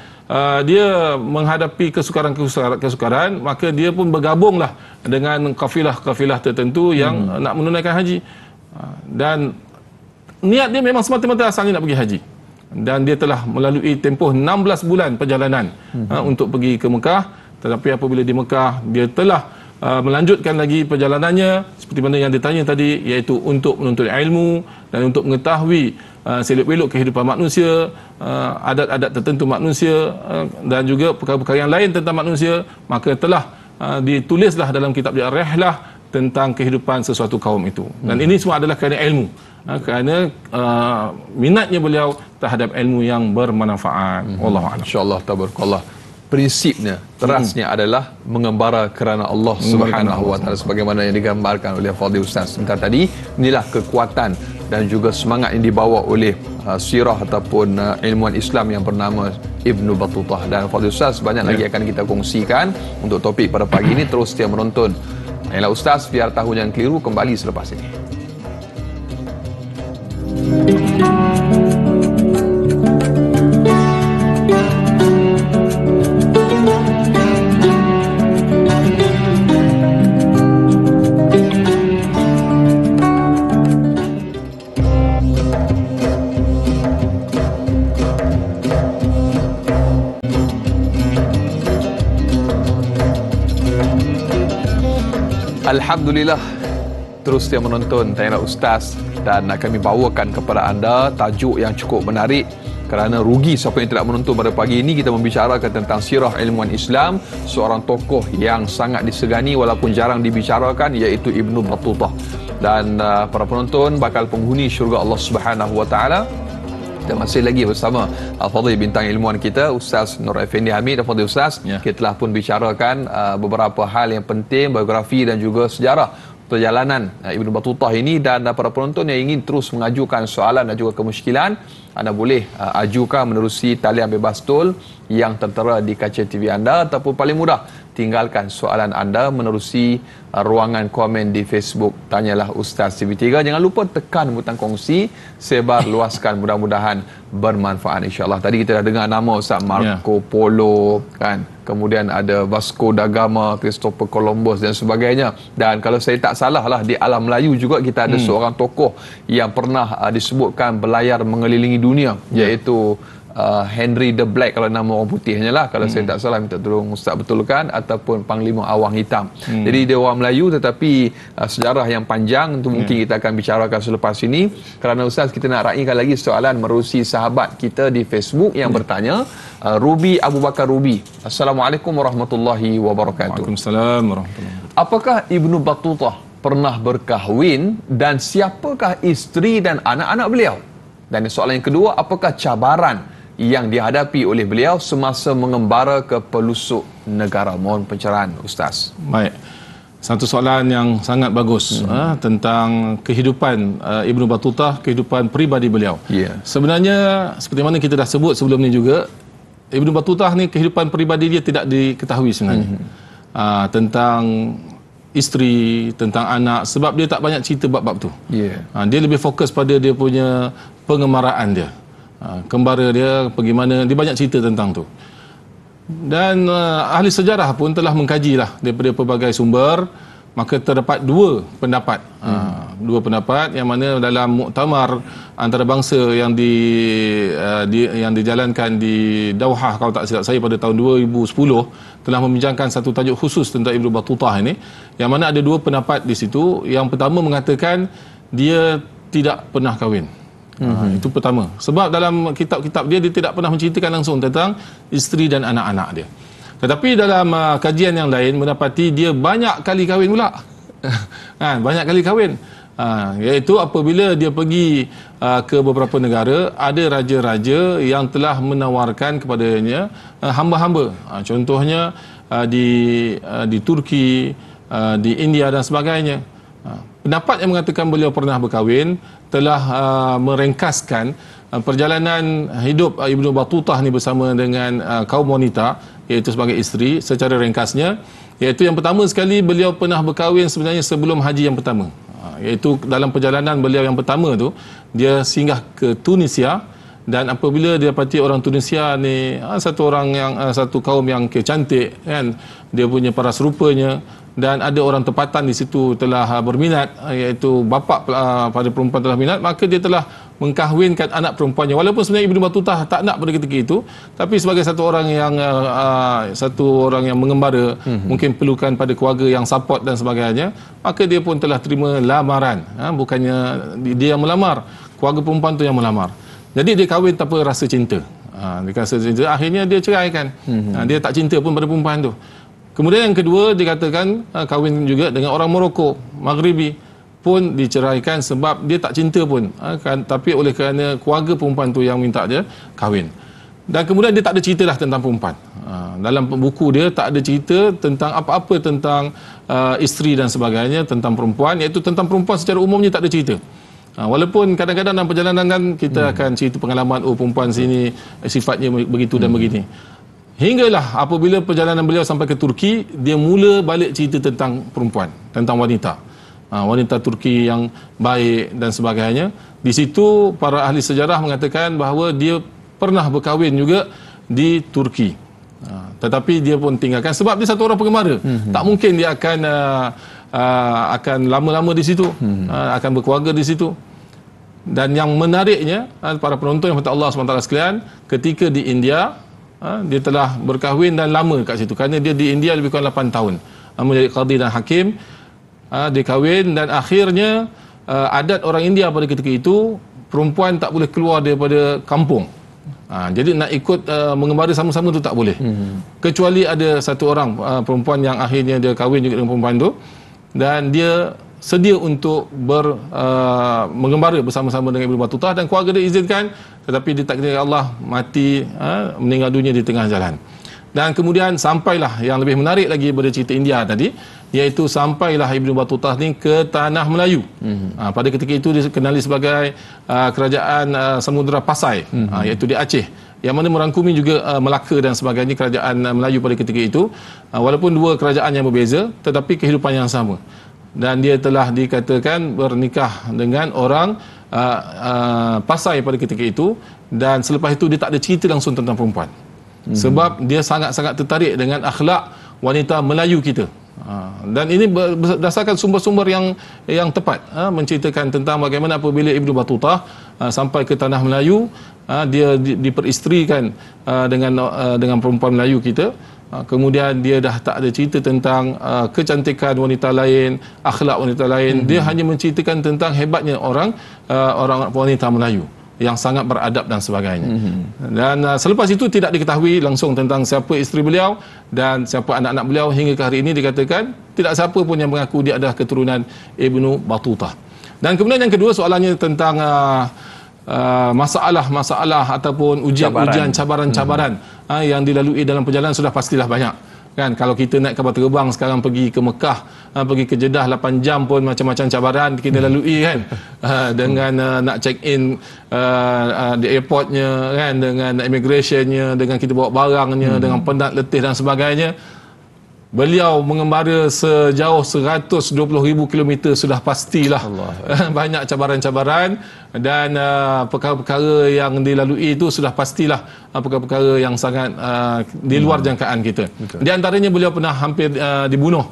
dia menghadapi kesukaran, maka dia pun bergabunglah dengan kafilah-kafilah tertentu yang nak menunaikan haji. Dan niat dia memang semata-mata asalnya nak pergi haji. Dan dia telah melalui tempoh 16 bulan perjalanan untuk pergi ke Mekah. Tetapi apabila di Mekah, dia telah melanjutkan lagi perjalanannya seperti mana yang ditanya tadi, iaitu untuk menuntut ilmu dan untuk mengetahui selok-belok kehidupan manusia, adat-adat tertentu manusia dan juga perkara-perkara yang lain tentang manusia. Maka telah ditulislah dalam kitab dia Rihlah tentang kehidupan sesuatu kaum itu. Dan ini semua adalah kerana ilmu, kerana minatnya beliau terhadap ilmu yang bermanfaat. Wallahu a'lam. Insya-Allah, tabarakallah. Prinsipnya, terasnya adalah mengembara kerana Allah Subhanahu wa taala sebagaimana yang digambarkan oleh Fadil Ustaz sebentar tadi. Inilah kekuatan dan juga semangat yang dibawa oleh sirah ataupun ilmuwan Islam yang bernama Ibnu Battutah. Dan Fadil Ustaz banyak lagi akan kita kongsikan untuk topik pada pagi ini. Terus setia menonton. Baiklah Ustaz, biar tahu jangan keliru, kembali selepas ini. Alhamdulillah, terus dia menonton Tanya Ustaz, dan kami bawakan kepada anda tajuk yang cukup menarik. Kerana rugi siapa yang tidak menonton pada pagi ini. Kita membicarakan tentang sirah ilmuwan Islam, seorang tokoh yang sangat disegani walaupun jarang dibicarakan, iaitu Ibnu Battutah. Dan para penonton bakal penghuni syurga Allah Subhanahu wa taala. Kita masih lagi bersama Al-Fadhil bintang ilmuwan kita Ustaz Nur Effendi Hamid. Al-Fadhil Ustaz, kita telah pun bicarakan beberapa hal yang penting, biografi dan juga sejarah perjalanan Ibnu Battutah ini. Dan para penonton yang ingin terus mengajukan soalan dan juga kemusykilan, anda boleh ajukan menerusi talian bebas tol yang tertera di kaca TV anda, ataupun paling mudah tinggalkan soalan anda menerusi ruangan komen di Facebook Tanyalah Ustaz TV3. Jangan lupa tekan butang kongsi, sebar luaskan, mudah-mudahan bermanfaat insya-Allah. Tadi kita dah dengar nama Ustaz Marco Polo kan, kemudian ada Vasco da Gama, Christopher Columbus dan sebagainya. Dan kalau saya tak salah lah, di alam Melayu juga kita ada seorang tokoh yang pernah disebutkan berlayar mengelilingi dunia, iaitu Henry the Black, kalau nama orang putihnya lah, kalau saya tak salah, minta tolong Ustaz betulkan, ataupun Panglima Awang Hitam. Jadi dia orang Melayu tetapi sejarah yang panjang itu mungkin kita akan bicarakan selepas ini. Kerana Ustaz, kita nak raikan lagi soalan menerusi sahabat kita di Facebook yang bertanya, Ruby Abu Bakar Ruby. Assalamualaikum warahmatullahi wabarakatuh. Waalaikumsalam warahmatullahi wabarakatuh. Apakah Ibnu Battutah pernah berkahwin dan siapakah isteri dan anak-anak beliau? Dan soalan yang kedua, apakah cabaran yang dihadapi oleh beliau semasa mengembara ke pelosok negara? Mohon pencerahan Ustaz. Baik. Satu soalan yang sangat bagus tentang kehidupan Ibnu Battutah, kehidupan peribadi beliau. Sebenarnya seperti mana kita dah sebut sebelum ni juga, Ibnu Battutah ni kehidupan peribadi dia tidak diketahui sebenarnya. Tentang isteri, tentang anak, sebab dia tak banyak cerita bab-bab tu. Dia lebih fokus pada dia punya pengemaraan dia. Kembara dia pergi mana, dia banyak cerita tentang tu. Dan ahli sejarah pun telah mengkajilah daripada pelbagai sumber, maka terdapat dua pendapat. Dua pendapat yang mana dalam muktamar antarabangsa yang yang dijalankan di Dauhah, kalau tak silap saya, pada tahun 2010, telah membincangkan satu tajuk khusus tentang Ibnu Battutah ini, yang mana ada dua pendapat di situ. Yang pertama mengatakan dia tidak pernah kahwin. Itu pertama. Sebab dalam kitab-kitab dia tidak pernah menceritakan langsung tentang isteri dan anak-anak dia. Tetapi dalam kajian yang lain mendapati dia banyak kali kahwin pula. Banyak kali kahwin. Iaitu apabila dia pergi ke beberapa negara, ada raja-raja yang telah menawarkan kepadanya hamba-hamba. Contohnya di Turki, di India dan sebagainya. Pendapat yang mengatakan beliau pernah berkahwin telah merengkaskan perjalanan hidup Ibnu Battutah ni bersama dengan kaum wanita, iaitu sebagai isteri, secara ringkasnya, iaitu yang pertama sekali beliau pernah berkahwin sebenarnya sebelum haji yang pertama, iaitu dalam perjalanan beliau yang pertama tu dia singgah ke Tunisia, dan apabila dia dapati orang Tunisia ni satu kaum yang cantik kan, dia punya paras rupanya, dan ada orang tempatan di situ telah berminat, iaitu bapa pada perempuan telah minat, maka dia telah mengkahwinkan anak perempuannya. Walaupun sebenarnya Ibnu Battutah tak nak pada ketika itu, tapi sebagai satu orang yang mengembara, mungkin perlukan pada keluarga yang support dan sebagainya, maka dia pun telah terima lamaran. Bukannya dia yang melamar, keluarga perempuan tu yang melamar. Jadi dia kahwin tanpa rasa cinta. Dia rasa cinta, akhirnya dia ceraikan. Dia tak cinta pun pada perempuan tu. Kemudian yang kedua dikatakan kahwin juga dengan orang Morocco, Maghribi, pun diceraikan sebab dia tak cinta pun, tapi oleh kerana keluarga perempuan tu yang minta dia kahwin. Dan kemudian dia tak ada cerita lah tentang perempuan. Dalam buku dia tak ada cerita tentang apa-apa tentang isteri dan sebagainya, tentang perempuan, iaitu tentang perempuan secara umumnya tak ada cerita. Walaupun kadang-kadang dalam perjalanan kan kita akan cerita pengalaman, perempuan sini sifatnya begitu dan begini. Hinggalah apabila perjalanan beliau sampai ke Turki, dia mula balik cerita tentang perempuan, tentang wanita. Wanita Turki yang baik dan sebagainya. Di situ para ahli sejarah mengatakan bahawa dia pernah berkahwin juga di Turki. Tetapi dia pun tinggalkan sebab dia satu orang pengembara. Tak mungkin dia akan lama-lama di situ, akan berkeluarga di situ. Dan yang menariknya, para penonton yang kata Allah SWT sekalian, ketika di India, dia telah berkahwin dan lama kat situ, kerana dia di India lebih kurang 8 tahun menjadi qadi dan hakim. Dia kahwin dan akhirnya adat orang India pada ketika itu, perempuan tak boleh keluar daripada kampung. Jadi nak ikut mengembara sama-sama tu tak boleh. Kecuali ada satu orang perempuan yang akhirnya dia kahwin juga dengan perempuan tu, dan dia sedia untuk mengembara bersama-sama dengan Ibnu Battutah, dan keluarga dia izinkan, tetapi dia takdir Allah mati, meninggal dunia di tengah jalan. Dan kemudian sampailah yang lebih menarik lagi pada cerita India tadi, iaitu sampailah Ibnu Battutah ni ke tanah Melayu. Pada ketika itu dikenali sebagai kerajaan Samudra Pasai, iaitu di Aceh, yang mana merangkumi juga Melaka dan sebagainya, kerajaan Melayu pada ketika itu. Walaupun dua kerajaan yang berbeza, tetapi kehidupan yang sama. Dan dia telah dikatakan bernikah dengan orang Pasai pada ketika itu, dan selepas itu dia tak ada cerita langsung tentang perempuan. Sebab dia sangat-sangat tertarik dengan akhlak wanita Melayu kita. Dan ini berdasarkan sumber-sumber yang tepat, menceritakan tentang bagaimana apabila Ibnu Battutah sampai ke tanah Melayu, dia diperistrikan dengan perempuan Melayu kita. Kemudian dia dah tak ada cerita tentang kecantikan wanita lain, akhlak wanita lain. Dia hanya menceritakan tentang hebatnya orang wanita Melayu yang sangat beradab dan sebagainya. Dan selepas itu tidak diketahui langsung tentang siapa isteri beliau dan siapa anak-anak beliau. Hingga ke hari ini dikatakan tidak siapa pun yang mengaku dia adalah keturunan Ibnu Battutah. Dan kemudian yang kedua, soalannya tentang masalah ataupun ujian-ujian, cabaran-cabaran yang dilalui dalam perjalanan sudah pastilah banyak. Kan, kalau kita naik kapal terbang sekarang pergi ke Mekah, pergi ke Jeddah 8 jam pun macam-macam cabaran kita lalui kan. Dengan nak check in di airportnya kan, dengan immigrationnya, dengan kita bawa barangnya, dengan penat, letih dan sebagainya. Beliau mengembara sejauh 120,000 km sudah pastilah banyak cabaran-cabaran, dan perkara-perkara yang dilalui itu sudah pastilah perkara-perkara yang sangat di luar jangkaan kita. Betul. Di antaranya beliau pernah hampir dibunuh,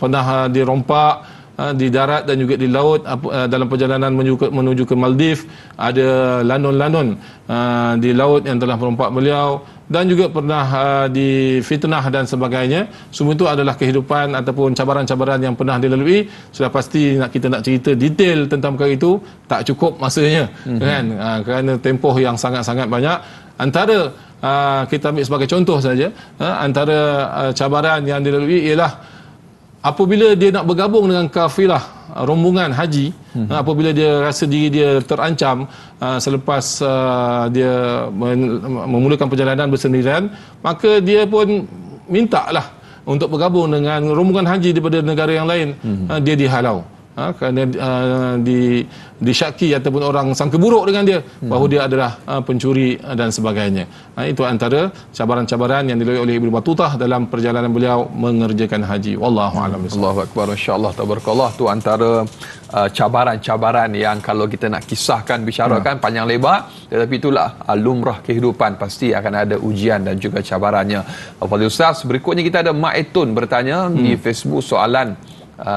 pernah dirompak di darat dan juga di laut dalam perjalanan menuju ke Maldives. Ada lanon-lanon di laut yang telah merompak beliau, dan juga pernah difitnah dan sebagainya. Semua itu adalah kehidupan ataupun cabaran-cabaran yang pernah dilalui. Sudah pasti kita nak cerita detail tentang perkara itu tak cukup masanya, kan, kerana tempoh yang sangat-sangat banyak. Antara kita ambil sebagai contoh saja, antara cabaran yang dilalui ialah apabila dia nak bergabung dengan kafilah rombongan haji, apabila dia rasa diri dia terancam selepas dia memulakan perjalanan bersendirian, maka dia pun mintalah untuk bergabung dengan rombongan haji daripada negara yang lain, dia dihalau. Kerana disyaki ataupun orang sangka buruk dengan dia bahawa dia adalah pencuri dan sebagainya. Itu antara cabaran-cabaran yang dilalui oleh Ibnu Battutah dalam perjalanan beliau mengerjakan haji. Wallahu a'lam. Allahu akbar, masya-Allah, tabarakallah. Tu antara cabaran-cabaran yang kalau kita nak kisahkan, bicarakan panjang lebar, tetapi itulah lumrah kehidupan, pasti akan ada ujian dan juga cabarannya. Fadil Ustaz, berikutnya kita ada Mak Etun bertanya di Facebook soalan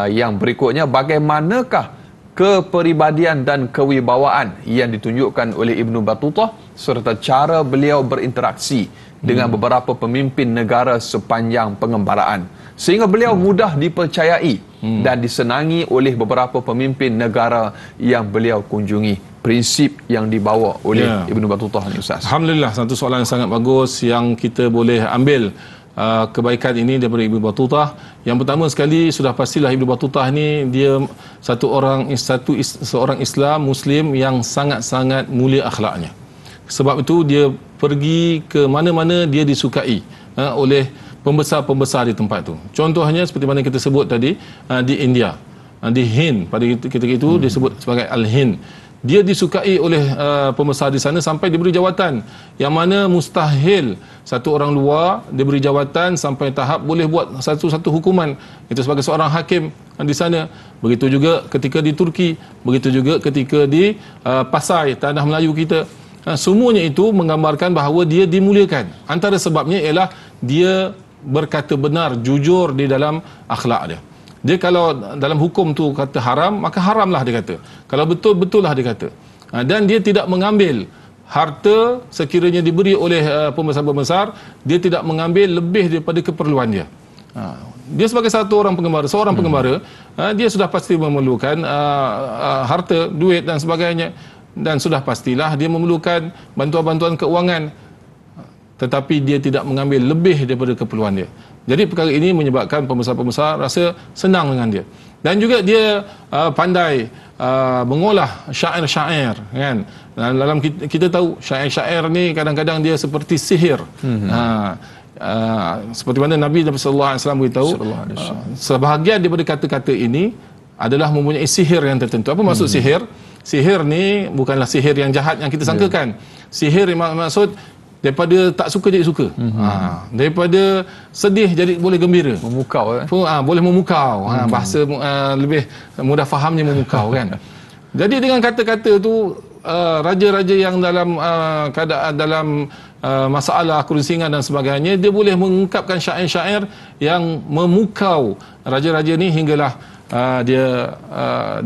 yang berikutnya, bagaimanakah kepribadian dan kewibawaan yang ditunjukkan oleh Ibnu Battutah serta cara beliau berinteraksi dengan beberapa pemimpin negara sepanjang pengembaraan sehingga beliau mudah dipercayai dan disenangi oleh beberapa pemimpin negara yang beliau kunjungi. Prinsip yang dibawa oleh Ibnu Battutah ni, Ustaz. Alhamdulillah, satu soalan yang sangat bagus yang kita boleh ambil kebaikan ini daripada Ibnu Battutah. Yang pertama sekali, sudah pastilah Ibnu Battutah ni dia seorang Islam Muslim yang sangat-sangat mulia akhlaknya. Sebab itu dia pergi ke mana-mana dia disukai oleh pembesar-pembesar di tempat itu. Contohnya seperti mana kita sebut tadi, di India, di Hind, pada ketika itu disebut sebagai Al-Hind. Dia disukai oleh pembesar di sana sampai diberi jawatan yang mana mustahil satu orang luar diberi jawatan sampai tahap boleh buat satu hukuman itu sebagai seorang hakim di sana. Begitu juga ketika di Turki, begitu juga ketika di Pasai, tanah Melayu kita. Semuanya itu menggambarkan bahawa dia dimuliakan. Antara sebabnya ialah dia berkata benar, jujur di dalam akhlak dia. Dia kalau dalam hukum tu kata haram, maka haramlah dia kata. Kalau betul, betullah dia kata. Dan dia tidak mengambil harta sekiranya diberi oleh pembesar-pembesar, dia tidak mengambil lebih daripada keperluan dia. Dia sebagai seorang pengembara, dia sudah pasti memerlukan harta, duit dan sebagainya. Dan sudah pastilah dia memerlukan bantuan-bantuan keuangan. Tetapi dia tidak mengambil lebih daripada keperluan dia. Jadi perkara ini menyebabkan pembesar-pembesar rasa senang dengan dia. Dan juga dia pandai mengolah syair-syair, kan. Dan dalam kita tahu syair-syair ni kadang-kadang dia seperti sihir. Seperti mana Nabi sallallahu alaihi wasallam beritahu, sebahagian daripada kata-kata ini adalah mempunyai sihir yang tertentu. Apa maksud sihir? Sihir ni bukanlah sihir yang jahat yang kita sangkakan. Sihir maksud daripada tak suka jadi suka. Daripada sedih jadi boleh gembira. Memukau. Boleh memukau. Bahasa lebih mudah fahamnya memukau, kan. Jadi dengan kata-kata tu, raja-raja yang dalam keadaan dalam masalah kerusingan dan sebagainya, dia boleh mengungkapkan syair-syair yang memukau raja-raja ni hinggalah dia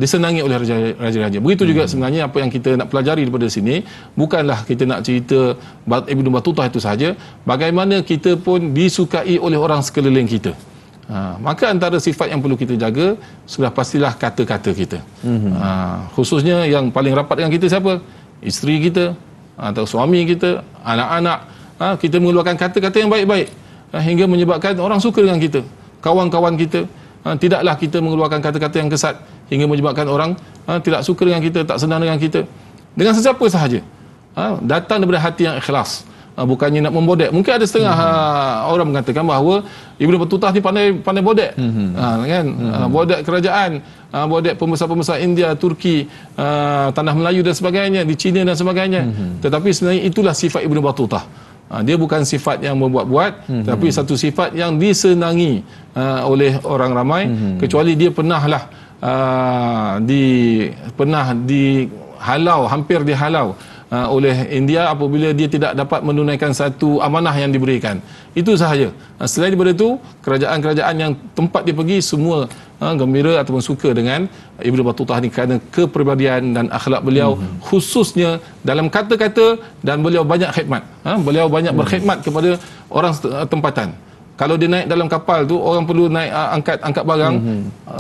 disenangi oleh raja-raja. Begitu juga sebenarnya apa yang kita nak pelajari daripada sini, bukanlah kita nak cerita Ibnu Battutah itu sahaja, bagaimana kita pun disukai oleh orang sekeliling kita. Maka antara sifat yang perlu kita jaga sudah pastilah kata-kata kita. Khususnya yang paling rapat dengan kita siapa? Isteri kita atau suami kita, anak-anak. Kita mengeluarkan kata-kata yang baik-baik hingga menyebabkan orang suka dengan kita. Kawan-kawan kita, tidaklah kita mengeluarkan kata-kata yang kesat hingga menyebabkan orang tidak suka dengan kita, tak senang dengan kita. Dengan sesiapa sahaja, datang daripada hati yang ikhlas, bukannya nak membodek. Mungkin ada setengah orang mengatakan bahawa Ibnu Battutah ni pandai bodek, kan? Bodek kerajaan, bodek pembesar-pembesar India, Turki, tanah Melayu dan sebagainya, di China dan sebagainya. Tetapi sebenarnya itulah sifat Ibnu Battutah. Dia bukan sifat yang membuat-buat, tapi satu sifat yang disenangi oleh orang ramai. Kecuali dia pernahlah hampir dihalau oleh India apabila dia tidak dapat menunaikan satu amanah yang diberikan. Itu sahaja. Selain daripada itu, kerajaan-kerajaan yang tempat dia pergi semua gembira ataupun suka dengan Ibnu Battutah ni kerana kepribadian dan akhlak beliau, khususnya dalam kata-kata, dan beliau banyak khidmat. Beliau banyak berkhidmat kepada orang tempatan. Kalau dia naik dalam kapal tu, orang perlu naik angkat barang,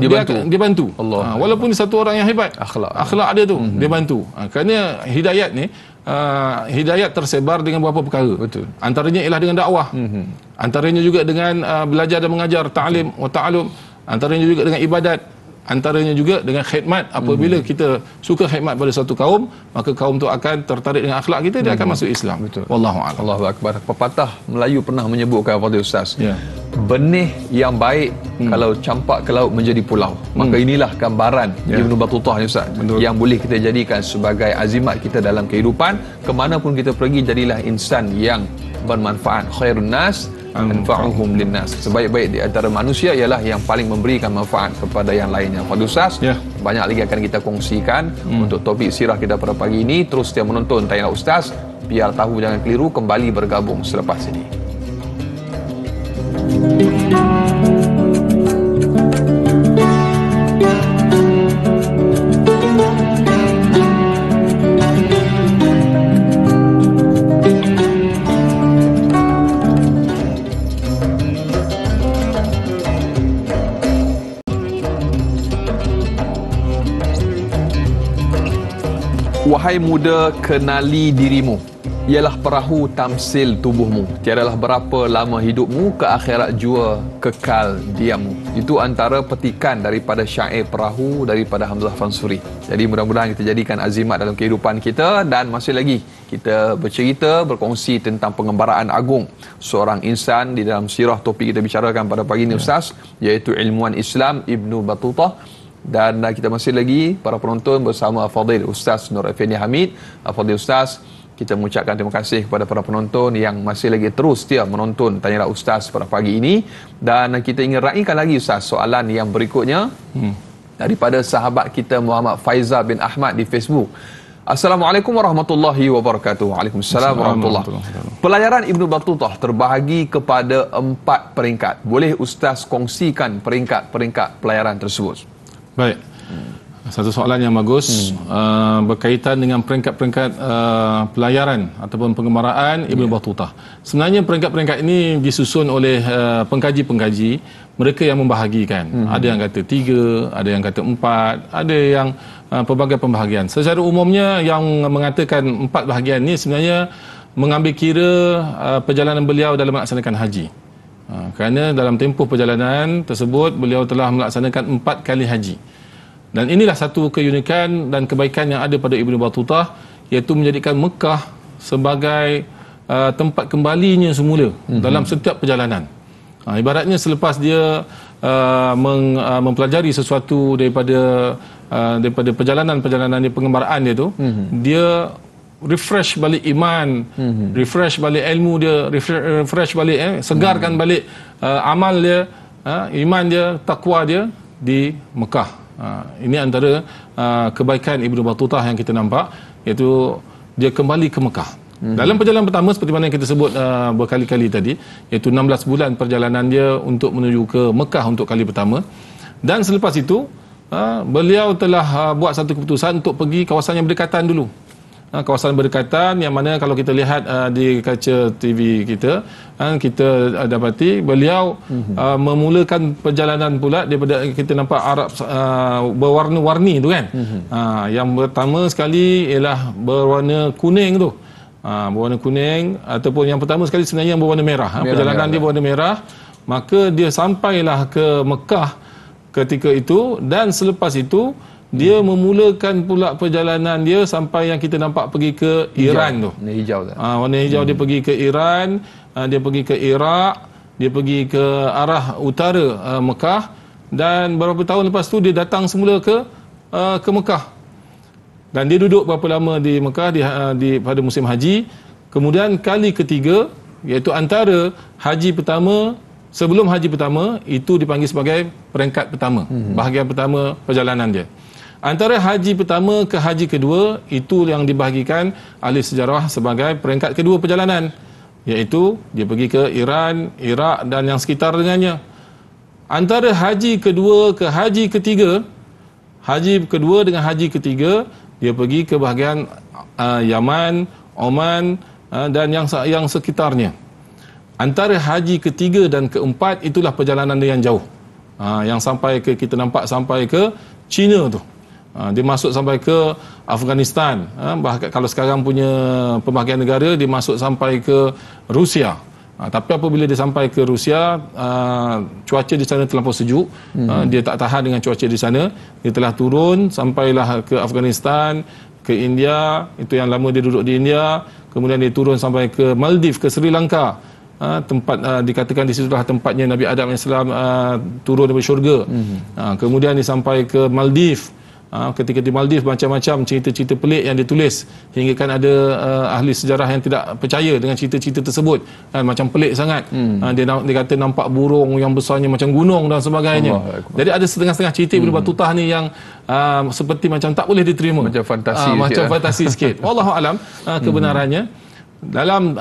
dia bantu. Walaupun dia satu orang yang hebat, akhlak dia tu, dia bantu. Kerana hidayat ni, hidayat tersebar dengan beberapa perkara. Betul. Antaranya ialah dengan dakwah. Antaranya juga dengan belajar dan mengajar, ta'lim wa ta'alum. Antaranya juga dengan ibadat. Antaranya juga dengan khidmat. Apabila kita suka khidmat pada satu kaum, maka kaum tu akan tertarik dengan akhlak kita, dia akan masuk Islam. Betul. Wallahu a'lam. Allahu akbar. Pepatah Melayu pernah menyebutkan, Fadil Ustaz, benih yang baik kalau campak ke laut menjadi pulau. Maka inilah gambaran Ibnu Battutah ni Ustaz, yang boleh kita jadikan sebagai azimat kita dalam kehidupan. Kemanapun kita pergi, jadilah insan yang bermanfaat. Khairun nas anfa'uhum linnas. Sebaik-baik di antara manusia ialah yang paling memberikan manfaat kepada yang lainnya. Fadil Ustaz, banyak lagi akan kita kongsikan untuk topik sirah kita pada pagi ini. Terus setia menonton tayangan Ustaz, biar tahu jangan keliru, kembali bergabung selepas ini. Wahai muda, kenali dirimu. Ialah perahu tamsil tubuhmu. Tiadalah berapa lama hidupmu, ke akhirat jua kekal diammu. Itu antara petikan daripada syair Perahu daripada Hamzah Fansuri. Jadi mudah-mudahan kita jadikan azimat dalam kehidupan kita. Dan masih lagi kita bercerita, berkongsi tentang pengembaraan agung seorang insan di dalam sirah. Topik kita bicarakan pada pagi ini Ustaz, iaitu ilmuwan Islam Ibnu Battutah. Dan kita masih lagi para penonton bersama Fadil Ustaz Nur Effendi Hamid. Fadil Ustaz, kita mengucapkan terima kasih kepada para penonton yang masih lagi terus setia menonton Tanyalah Ustaz pada pagi ini. Dan kita ingin raikan lagi Ustaz soalan yang berikutnya daripada sahabat kita Muhammad Faizal bin Ahmad di Facebook. Assalamualaikum warahmatullahi wabarakatuh. Waalaikumsalam warahmatullahi wabarakatuh. Pelayaran Ibnu Battutah terbahagi kepada 4 peringkat. Boleh Ustaz kongsikan peringkat-peringkat pelayaran tersebut? Baik, satu soalan yang bagus berkaitan dengan peringkat-peringkat pelayaran ataupun pengembaraan Ibnu Battutah. Sebenarnya peringkat-peringkat ini disusun oleh pengkaji-pengkaji, mereka yang membahagikan. Ada yang kata 3, ada yang kata 4, ada yang pelbagai pembahagian. Secara umumnya yang mengatakan 4 bahagian ini sebenarnya mengambil kira perjalanan beliau dalam melaksanakan haji. Kerana dalam tempoh perjalanan tersebut beliau telah melaksanakan 4 kali haji. Dan inilah satu keunikan dan kebaikan yang ada pada Ibnu Battutah, iaitu menjadikan Mekah sebagai tempat kembalinya semula dalam setiap perjalanan. Ibaratnya selepas dia mempelajari sesuatu daripada perjalanan dia, pengembaraan dia tu, dia refresh balik iman, refresh balik ilmu dia, refresh balik segarkan balik amal dia, iman dia, takwa dia di Mekah. Ini antara kebaikan Ibnu Battutah yang kita nampak, iaitu dia kembali ke Mekah. Dalam perjalanan pertama seperti mana yang kita sebut berkali-kali tadi, iaitu 16 bulan perjalanan dia untuk menuju ke Mekah untuk kali pertama. Dan selepas itu beliau telah buat satu keputusan untuk pergi kawasan yang berdekatan dulu. Kawasan berdekatan yang mana kalau kita lihat di kaca TV kita, kita dapati beliau memulakan perjalanan pula daripada kita nampak Arab berwarna-warni tu kan. Yang pertama sekali ialah berwarna kuning tu. Berwarna kuning, ataupun yang pertama sekali sebenarnya yang berwarna merah. Perjalanan dia berwarna merah. Maka dia sampailah ke Mekah ketika itu, dan selepas itu dia memulakan pula perjalanan dia sampai yang kita nampak pergi ke Iran tu. Warna hijau tu. Warna hijau dia pergi ke Iran, dia pergi ke Iraq, dia pergi ke arah utara Mekah, dan beberapa tahun lepas tu dia datang semula ke Mekah. Dan dia duduk berapa lama di Mekah pada musim haji. Kemudian kali ketiga, iaitu antara haji pertama, sebelum haji pertama, itu dipanggil sebagai peringkat pertama, bahagian pertama perjalanan dia. Antara haji pertama ke haji kedua, itu yang dibahagikan ahli sejarah sebagai peringkat kedua perjalanan, iaitu dia pergi ke Iran, Iraq dan yang sekitar dengannya. Antara haji kedua ke haji ketiga, haji kedua dengan haji ketiga, dia pergi ke bahagian Yaman, Oman dan yang sekitarnya. Antara haji ketiga dan keempat, itulah perjalanan dia yang jauh, yang sampai ke, kita nampak sampai ke China tu. Dia masuk sampai ke Afghanistan, bahkan kalau sekarang punya pembahagian negara, dia masuk sampai ke Rusia. Tapi apabila dia sampai ke Rusia, cuaca di sana terlampau sejuk, dia tak tahan dengan cuaca di sana, dia telah turun sampailah ke Afghanistan, ke India, itu yang lama dia duduk di India, kemudian dia turun sampai ke Maldives, ke Sri Lanka, tempat dikatakan di situlah tempatnya Nabi Adam AS turun dari syurga. Kemudian dia sampai ke Maldives. Ketika di Maldives macam-macam cerita-cerita pelik yang ditulis, hingga kan ada ahli sejarah yang tidak percaya dengan cerita-cerita tersebut, macam pelik sangat. Dia kata nampak burung yang besarnya macam gunung dan sebagainya. Jadi ada setengah-setengah cerita Ibnu Battutah ni yang seperti macam tak boleh diterima, macam fantasi macam fantasi sikit. Wallahu alam kebenarannya. Dalam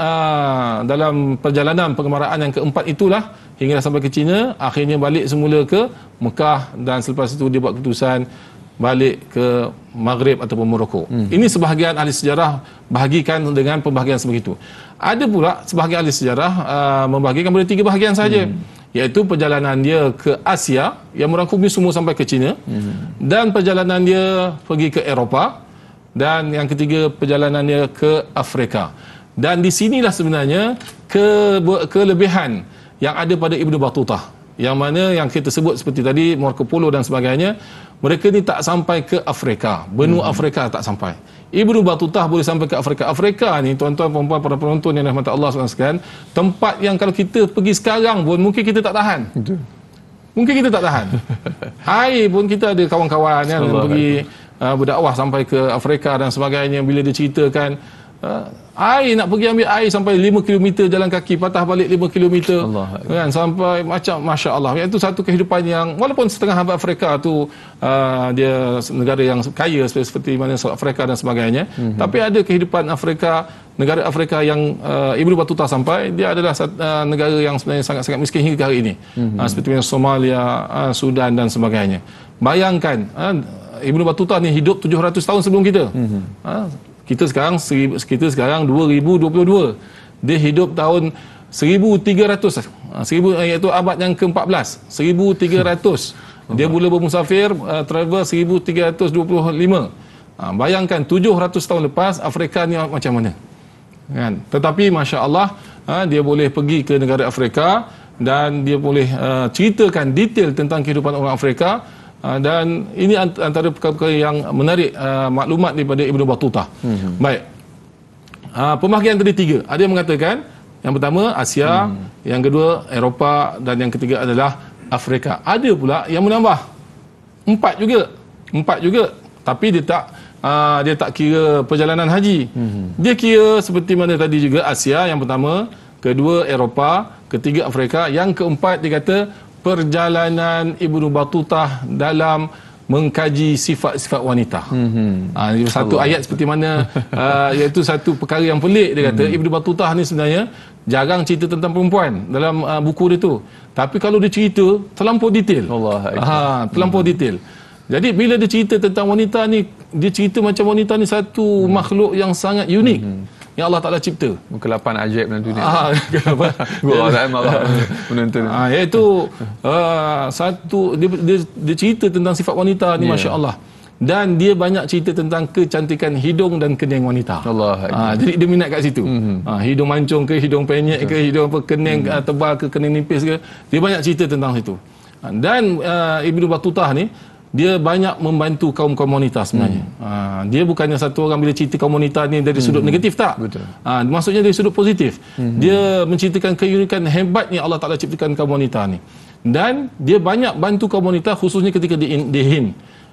perjalanan pengembaraan yang keempat itulah hingga sampai ke China, akhirnya balik semula ke Mekah, dan selepas itu dia buat keputusan balik ke Maghrib ataupun Morocco. Ini sebahagian ahli sejarah bahagikan dengan pembahagian sebegitu. Ada pula sebahagian ahli sejarah membahagikan pada 3 bahagian saja, iaitu perjalanan dia ke Asia yang merangkumi semua sampai ke China, dan perjalanan dia pergi ke Eropah, dan yang ketiga perjalanan dia ke Afrika. Dan di sinilah sebenarnya kelebihan yang ada pada Ibnu Battutah, yang mana yang kita sebut seperti tadi Marco Polo dan sebagainya. Mereka ni tak sampai ke Afrika, benua Afrika tak sampai. Ibnu Battutah boleh sampai ke Afrika. Afrika ni tuan-tuan puan-puan para penonton yang dirahmati Allah sekalian, tempat yang kalau kita pergi sekarang pun mungkin kita tak tahan. Mungkin kita tak tahan. Air pun kita ada kawan-kawan yang pergi berdakwah sampai ke Afrika dan sebagainya, bila dia ceritakan air, nak pergi ambil air sampai 5 km jalan kaki, patah balik 5 km kan, sampai macam Masya Allah. Itu satu kehidupan yang walaupun setengah Afrika tu dia negara yang kaya seperti mana South Africa dan sebagainya, tapi ada kehidupan Afrika, negara Afrika yang Ibnu Battutah sampai, dia adalah negara yang sebenarnya sangat-sangat miskin hingga hari ini, seperti mana Somalia, Sudan dan sebagainya. Bayangkan Ibnu Battutah ni hidup 700 tahun sebelum kita. Kita sekarang 2022. Dia hidup tahun 1300, iaitu abad yang ke-14, 1300. Dia mula bermusafir, travel 1325. Bayangkan 700 tahun lepas Afrika ni macam mana kan? Tetapi Masya Allah, dia boleh pergi ke negara Afrika dan dia boleh ceritakan detail tentang kehidupan orang Afrika. Dan ini antara perkara-perkara yang menarik maklumat daripada Ibnu Battutah. Baik, pembahagian tadi 3. Ada yang mengatakan yang pertama Asia, yang kedua Eropah, dan yang ketiga adalah Afrika. Ada pula yang menambah 4 juga, tapi dia tak kira perjalanan haji. Dia kira seperti mana tadi juga, Asia yang pertama, kedua Eropah, ketiga Afrika, yang keempat dia kata perjalanan Ibnu Battutah dalam mengkaji sifat-sifat wanita. Satu ayat seperti mana iaitu satu perkara yang pelik. Dia kata Ibnu Battutah ni sebenarnya jarang cerita tentang perempuan dalam buku dia tu, tapi kalau dia cerita terlampau detail. Terlampau detail. Jadi bila dia cerita tentang wanita ni, dia cerita macam wanita ni satu makhluk yang sangat unik yang Allah Ta'ala cipta. Kegelapan ajaib dalam dunia. Menonton. Iaitu satu dia cerita tentang sifat wanita ni, Masya Allah. Dan dia banyak cerita tentang kecantikan hidung dan kening wanita. Jadi dia minat kat situ. Hidung mancung ke, hidung penyek ke, hidung kening tebal ke, kening nipis ke, dia banyak cerita tentang situ. Dan Ibnu Battutah ni dia banyak membantu kaum-kaum wanita sebenarnya. Dia bukannya satu orang bila cerita kaum wanita ni dari sudut negatif, tak. Maksudnya dari sudut positif. Dia menceritakan keunikan hebatnya Allah Ta'ala ciptakan kaum wanita ni. Dan dia banyak bantu kaum wanita, khususnya ketika di Hind.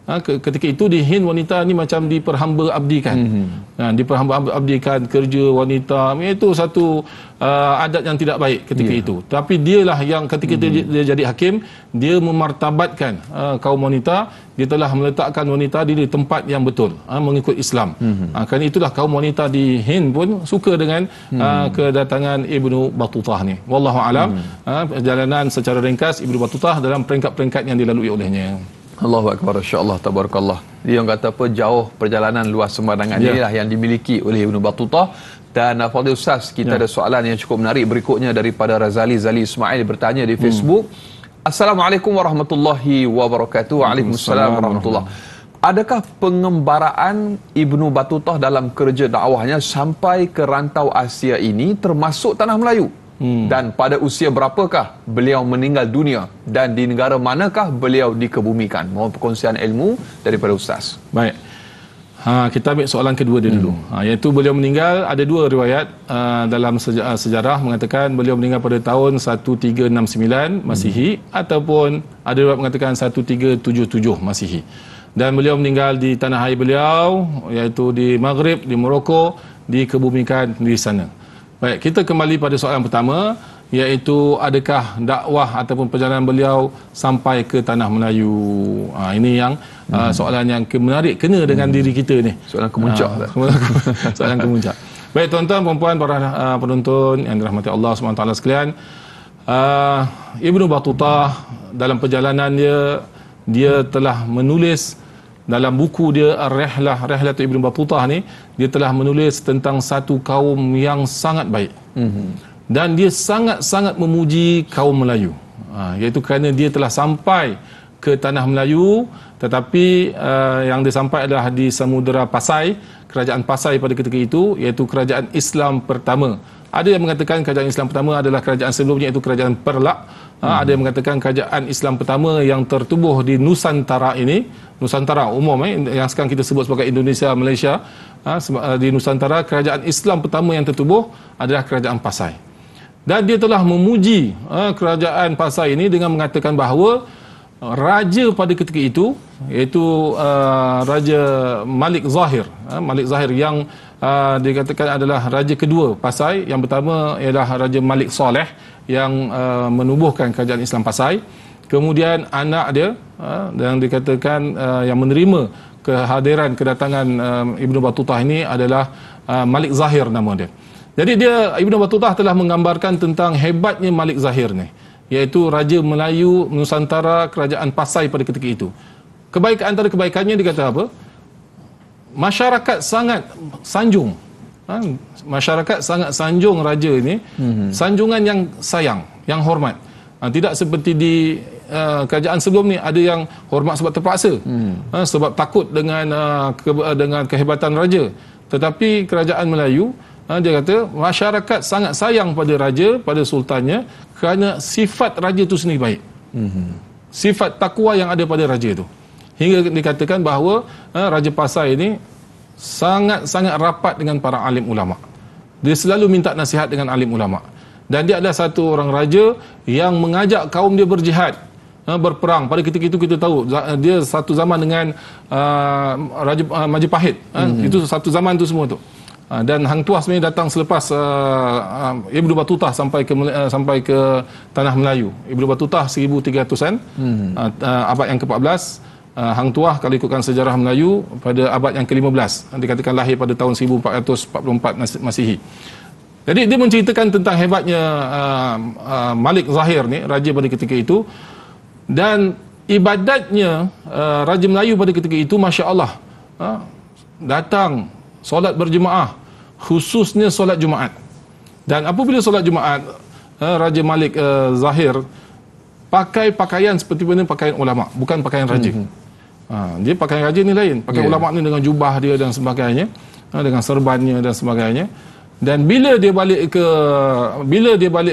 Ketika itu di Hind, wanita ni macam diperhamba abdikan. Diperhamba abdikan kerja wanita. Itu satu adat yang tidak baik ketika itu. Tapi dialah yang ketika dia jadi hakim, dia memartabatkan kaum wanita. Dia telah meletakkan wanita di tempat yang betul, mengikut Islam. Kerana itulah kaum wanita di Hind pun suka dengan kedatangan Ibnu Battutah ni. Wallahu alam. Perjalanan secara ringkas Ibnu Battutah dalam peringkat-peringkat yang dilalui olehnya. Allahu Akbar, insya-Allah, tabarakallah. Dia orang kata apa, jauh perjalanan, luas sembarangan. Inilah yang dimiliki oleh Ibnu Battutah. Dan Fadil Ustaz, kita ada soalan yang cukup menarik berikutnya daripada Razali Zali Ismail, bertanya di Facebook. Assalamualaikum warahmatullahi wabarakatuh. Waalaikumsalam warahmatullahi. Adakah pengembaraan Ibnu Battutah dalam kerja dakwahnya sampai ke rantau Asia ini termasuk tanah Melayu? Dan pada usia berapakah beliau meninggal dunia, dan di negara manakah beliau dikebumikan? Mohon perkongsian ilmu daripada Ustaz. Baik. Kita ambil soalan kedua dia dulu. Iaitu beliau meninggal, ada dua riwayat dalam sejarah mengatakan beliau meninggal pada tahun 1369 Masihi ataupun ada riwayat mengatakan 1377 Masihi. Dan beliau meninggal di tanah air beliau, iaitu di Maghrib, di Morocco, dikebumikan di sana. Baik, kita kembali pada soalan pertama, iaitu adakah dakwah ataupun perjalanan beliau sampai ke tanah Melayu. Ini yang soalan yang menarik kena dengan diri kita ni. Soalan kemuncak. Soalan kemuncak. Baik tuan-tuan, puan-puan, para penonton yang dirahmati Allah SWT sekalian, Ibnu Battutah dalam perjalanan dia telah menulis dalam buku dia Rihlatul Ibnu Battutah ni, dia telah menulis tentang satu kaum yang sangat baik. Dan dia sangat-sangat memuji kaum Melayu. Iaitu kerana dia telah sampai ke tanah Melayu, tetapi yang dia sampai adalah di Samudera Pasai, kerajaan Pasai pada ketika itu, iaitu kerajaan Islam pertama. Ada yang mengatakan kerajaan Islam pertama adalah kerajaan sebelumnya, iaitu kerajaan Perlak. Ada yang mengatakan kerajaan Islam pertama yang tertubuh di Nusantara ini, Nusantara umum yang sekarang kita sebut sebagai Indonesia, Malaysia, di Nusantara, kerajaan Islam pertama yang tertubuh adalah kerajaan Pasai. Dan dia telah memuji kerajaan Pasai ini dengan mengatakan bahawa raja pada ketika itu, iaitu Raja Malik Zahir, Malik Zahir yang dikatakan adalah raja kedua Pasai. Yang pertama ialah Raja Malik Saleh yang menubuhkan kerajaan Islam Pasai. Kemudian anak dia yang dikatakan yang menerima kedatangan Ibnu Battutah ini adalah Malik Zahir nama dia. Jadi Ibnu Battutah telah menggambarkan tentang hebatnya Malik Zahir ni, iaitu Raja Melayu Nusantara kerajaan Pasai pada ketika itu. Antara kebaikannya dia kata apa? Masyarakat sangat sanjung. Masyarakat sangat sanjung raja ini, sanjungan yang sayang, yang hormat. Tidak seperti di kerajaan sebelum ni, ada yang hormat sebab terpaksa, sebab takut dengan kehebatan raja. Tetapi kerajaan Melayu, dia kata masyarakat sangat sayang pada raja, pada sultannya, kerana sifat raja itu sendiri baik. Sifat takwa yang ada pada raja itu. Hingga dikatakan bahawa Raja Pasai ini sangat-sangat rapat dengan para alim ulama. Dia selalu minta nasihat dengan alim ulama. Dan dia adalah satu orang raja yang mengajak kaum dia berjihad, berperang. Pada ketika itu kita tahu dia satu zaman dengan Raja Majapahit. Itu satu zaman tu semua tu. Dan Hang Tuah sebenarnya datang selepas Ibnu Battutah sampai ke tanah Melayu. Ibnu Battutah 1300-an, abad yang ke-14. Hang Tuah kalau ikutkan sejarah Melayu pada abad yang ke-15, dikatakan lahir pada tahun 1444 Masihi. Jadi dia menceritakan tentang hebatnya Malik Zahir ni, raja pada ketika itu, dan ibadatnya Raja Melayu pada ketika itu, Masya Allah, datang solat berjemaah, khususnya solat Jumaat. Dan apabila solat Jumaat, Raja Malik Zahir pakai pakaian seperti mana pakaian ulama, bukan pakaian raja. Dia pakaian raja ni lain, pakaian ulama ni dengan jubah dia dan sebagainya, dengan serbannya dan sebagainya. Dan bila dia balik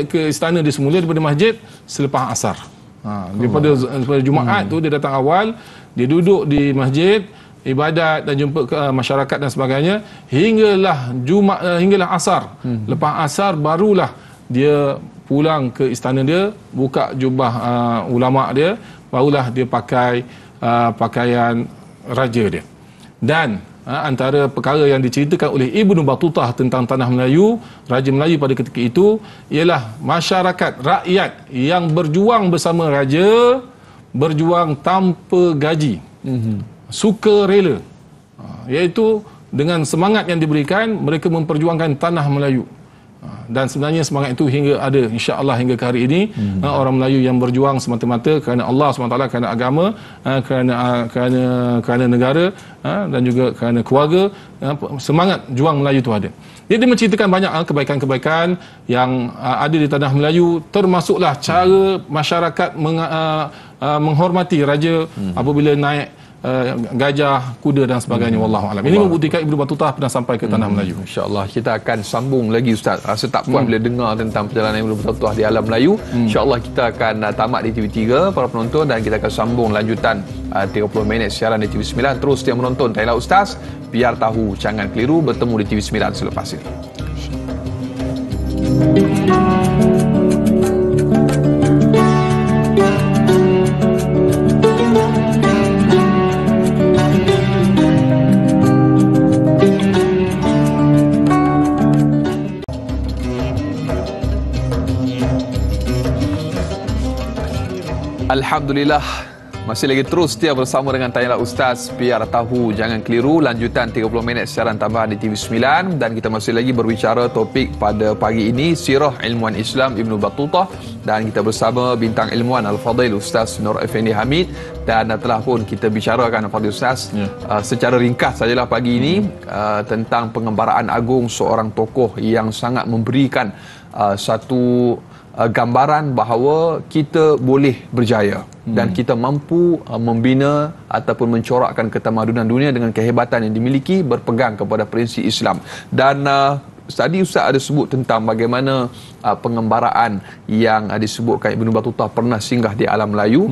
ke istana dia semula daripada masjid selepas asar. Daripada Jumaat tu dia datang awal, dia duduk di masjid ibadat dan jumpa ke masyarakat dan sebagainya hinggalah asar. Lepas asar barulah dia pulang ke istana dia, buka jubah ulama dia, barulah dia pakai pakaian raja dia. Dan antara perkara yang diceritakan oleh Ibnu Battutah tentang tanah Melayu, Raja Melayu pada ketika itu, ialah masyarakat, rakyat yang berjuang bersama raja, berjuang tanpa gaji, suka rela, iaitu dengan semangat yang diberikan, mereka memperjuangkan tanah Melayu. Dan sebenarnya semangat itu hingga ada, insya-Allah hingga ke hari ini, orang Melayu yang berjuang semata-mata kerana Allah SWT, kerana agama, kerana negara, dan juga kerana keluarga. Semangat juang Melayu itu ada. Dia menceritakan banyak kebaikan-kebaikan yang ada di tanah Melayu, termasuklah cara masyarakat menghormati raja apabila naik gajah, kuda dan sebagainya. Wallahu alam. Ini membuktikan Ibnu Battutah pernah sampai ke tanah Melayu. InsyaAllah kita akan sambung lagi Ustaz. Rasa tak puas bila dengar tentang perjalanan Ibnu Battutah di alam Melayu. InsyaAllah kita akan tamat di TV3 para penonton, dan kita akan sambung lanjutan 30 minit siaran di TV9. Terus dia menonton Tanya Ustaz, biar tahu jangan keliru. Bertemu di TV9 selepas ini. Alhamdulillah, masih lagi terus setia bersama dengan Tanyalah Ustaz, biar tahu jangan keliru, lanjutan 30 minit siaran tambahan di TV9, dan kita masih lagi berbicara topik pada pagi ini sirah ilmuwan Islam Ibnu Battutah, dan kita bersama bintang ilmuwan Al-Fadhil Ustaz Nur Effendi Hamid, dan telah pun kita bicarakan Al-Fadhil Ustaz secara ringkas sajalah pagi ini tentang pengembaraan agung seorang tokoh yang sangat memberikan satu gambaran bahawa kita boleh berjaya dan kita mampu membina ataupun mencorakkan ketamadunan dunia dengan kehebatan yang dimiliki berpegang kepada prinsip Islam. Dan tadi Ustaz ada sebut tentang bagaimana pengembaraan yang disebutkan Ibnu Battutah pernah singgah di alam Melayu,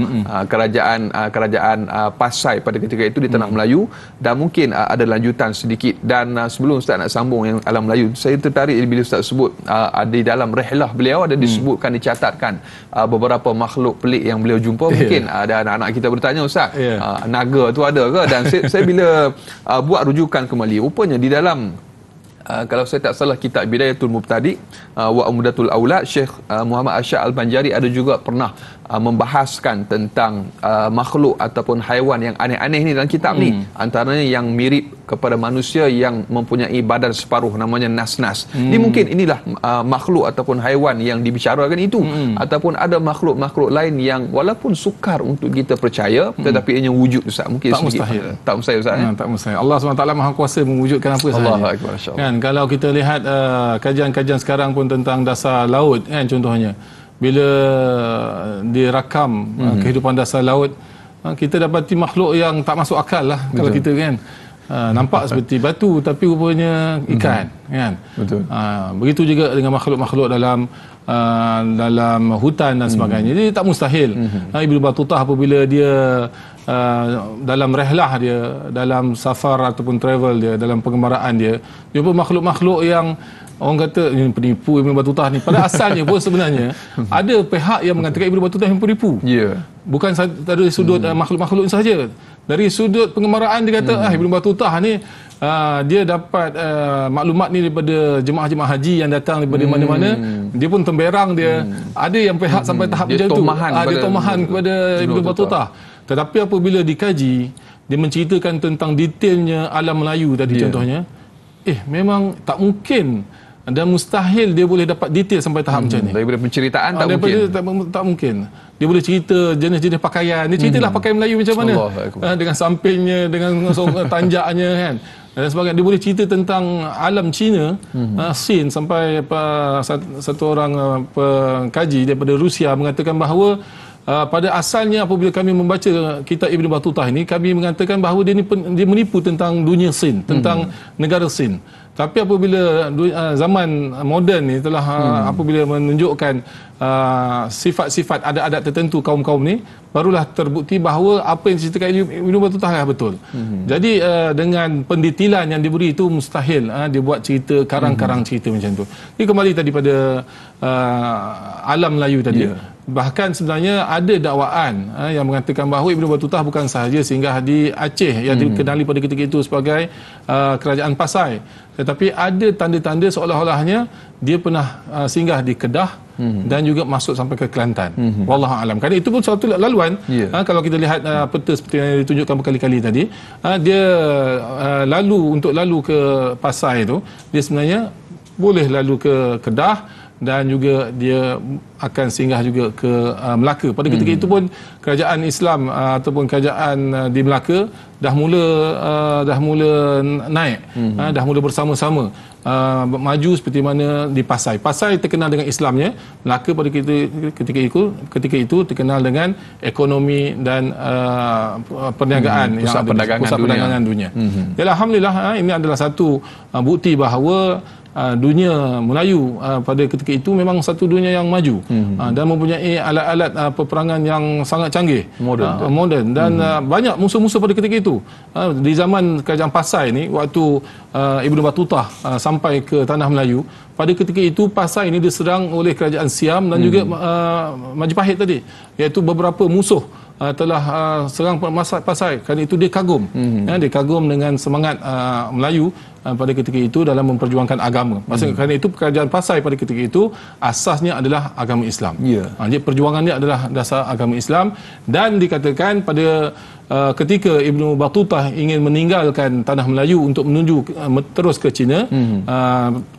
kerajaan Pasai pada ketika itu di tanah Melayu, dan mungkin ada lanjutan sedikit. Dan sebelum Ustaz nak sambung yang alam Melayu, saya tertarik bila Ustaz sebut di dalam rihlah beliau ada disebutkan, dicatatkan beberapa makhluk pelik yang beliau jumpa. Mungkin ada anak-anak kita bertanya, Ustaz, naga tu ada ke? Dan saya bila buat rujukan kembali, rupanya di dalam kalau saya tak salah kitab Bidayatul Mubtadi wa Umdatul Aulad, Syekh Muhammad Asy'ad Al-Banjari ada juga pernah membahaskan tentang makhluk ataupun haiwan yang aneh-aneh ni dalam kitab ni. Antaranya yang mirip kepada manusia yang mempunyai badan separuh, namanya nas-nas. Ini mungkin inilah makhluk ataupun haiwan yang dibicarakan itu. Ataupun ada makhluk-makhluk lain yang walaupun sukar untuk kita percaya, tetapi ianya wujud, Ustaz. Mungkin tak mustahil. Tak mustahil, Ustaz. Tak mustahil. Allah SWT Maha Kuasa mewujudkan apa sahaja. Allahu Akbar, insya-Allah. Kan, kalau kita lihat kajian-kajian sekarang pun tentang dasar laut, kan, contohnya bila dirakam kehidupan dasar laut, kita dapati makhluk yang tak masuk akal lah. Betul. Kalau kita kan nampak seperti batu tapi rupanya ikan, kan. Betul. Begitu juga dengan makhluk-makhluk dalam hutan dan sebagainya. Jadi tak mustahil. Ibnu Battutah apabila dia dalam rihlah dia, dalam safar ataupun travel dia, dalam pengembaraan dia, jumpa makhluk-makhluk yang orang kata ini penipu Ibnu Battutah ni. Pada asalnya pun sebenarnya ada pihak yang mengatakan Ibnu Battutah yang penipu. Bukan dari sudut makhluk-makhluk sahaja. Dari sudut pengembaraan dia kata Ibnu Battutah ni dia dapat maklumat ni daripada jemaah-jemaah haji yang datang daripada mana-mana. Dia pun temberang dia. Ada yang pihak sampai tahap macam tu. Dia tomahan kepada Ibnu Battutah. Tetapi apabila dikaji, dia menceritakan tentang detailnya alam Melayu tadi contohnya. Memang tak mungkin dan mustahil dia boleh dapat detail sampai tahap macam ni. Daripada penceritaan tak mungkin. Dia boleh cerita jenis-jenis pakaian. Dia ceritalah pakaian Melayu macam mana. Dengan sampingnya, dengan tanjaknya, kan. Dan sebagainya. Dia boleh cerita tentang alam Cina, Sin, sampai satu orang pengkaji daripada Rusia mengatakan bahawa pada asalnya apabila kami membaca kitab Ibnu Battutah ini, kami mengatakan bahawa dia menipu tentang dunia Sin, tentang negara Sin. Tapi apabila zaman moden ni telah apabila menunjukkan sifat-sifat adat-adat tertentu kaum-kaum ni, barulah terbukti bahawa apa yang diceritakan Ibnu Battutah betul. Jadi dengan pendetilan yang diberi itu mustahil dia buat cerita karang-karang cerita macam tu. Ini kembali tadi pada alam Melayu tadi. Bahkan sebenarnya ada dakwaan yang mengatakan bahawa Ibnu Battutah bukan sahaja singgah di Aceh yang dikenali pada ketika itu sebagai kerajaan Pasai, tetapi ada tanda-tanda seolah-olahnya dia pernah singgah di Kedah dan juga masuk sampai ke Kelantan. Wallahu alam. Kerana itu pun suatu laluan. Kalau kita lihat peta seperti yang ditunjukkan berkali-kali tadi, dia untuk lalu ke Pasai itu, dia sebenarnya boleh lalu ke Kedah dan juga dia akan singgah juga ke Melaka. Pada ketika itu pun kerajaan Islam ataupun kerajaan di Melaka dah mula naik, dah mula bersama-sama maju seperti mana di Pasai. Pasai terkenal dengan Islamnya, Melaka pada ketika itu terkenal dengan ekonomi dan perniagaan, pusat perdagangan dunia. Jadi alhamdulillah ini adalah satu bukti bahawa dunia Melayu pada ketika itu memang satu dunia yang maju dan mempunyai alat-alat peperangan yang sangat canggih, moden dan banyak musuh-musuh pada ketika itu. Di zaman kerajaan Pasai ni, waktu Ibnu Battuta sampai ke tanah Melayu, pada ketika itu Pasai ini diserang oleh kerajaan Siam dan juga Majapahit tadi, iaitu beberapa musuh telah serang Pasai. Kerana itu dia kagum, dia kagum dengan semangat Melayu pada ketika itu dalam memperjuangkan agama. Maksudnya kerana itu kerajaan Pasai pada ketika itu asasnya adalah agama Islam. Jadi perjuangannya adalah dasar agama Islam, dan dikatakan pada ketika Ibnu Battuta ingin meninggalkan tanah Melayu untuk menuju terus ke China,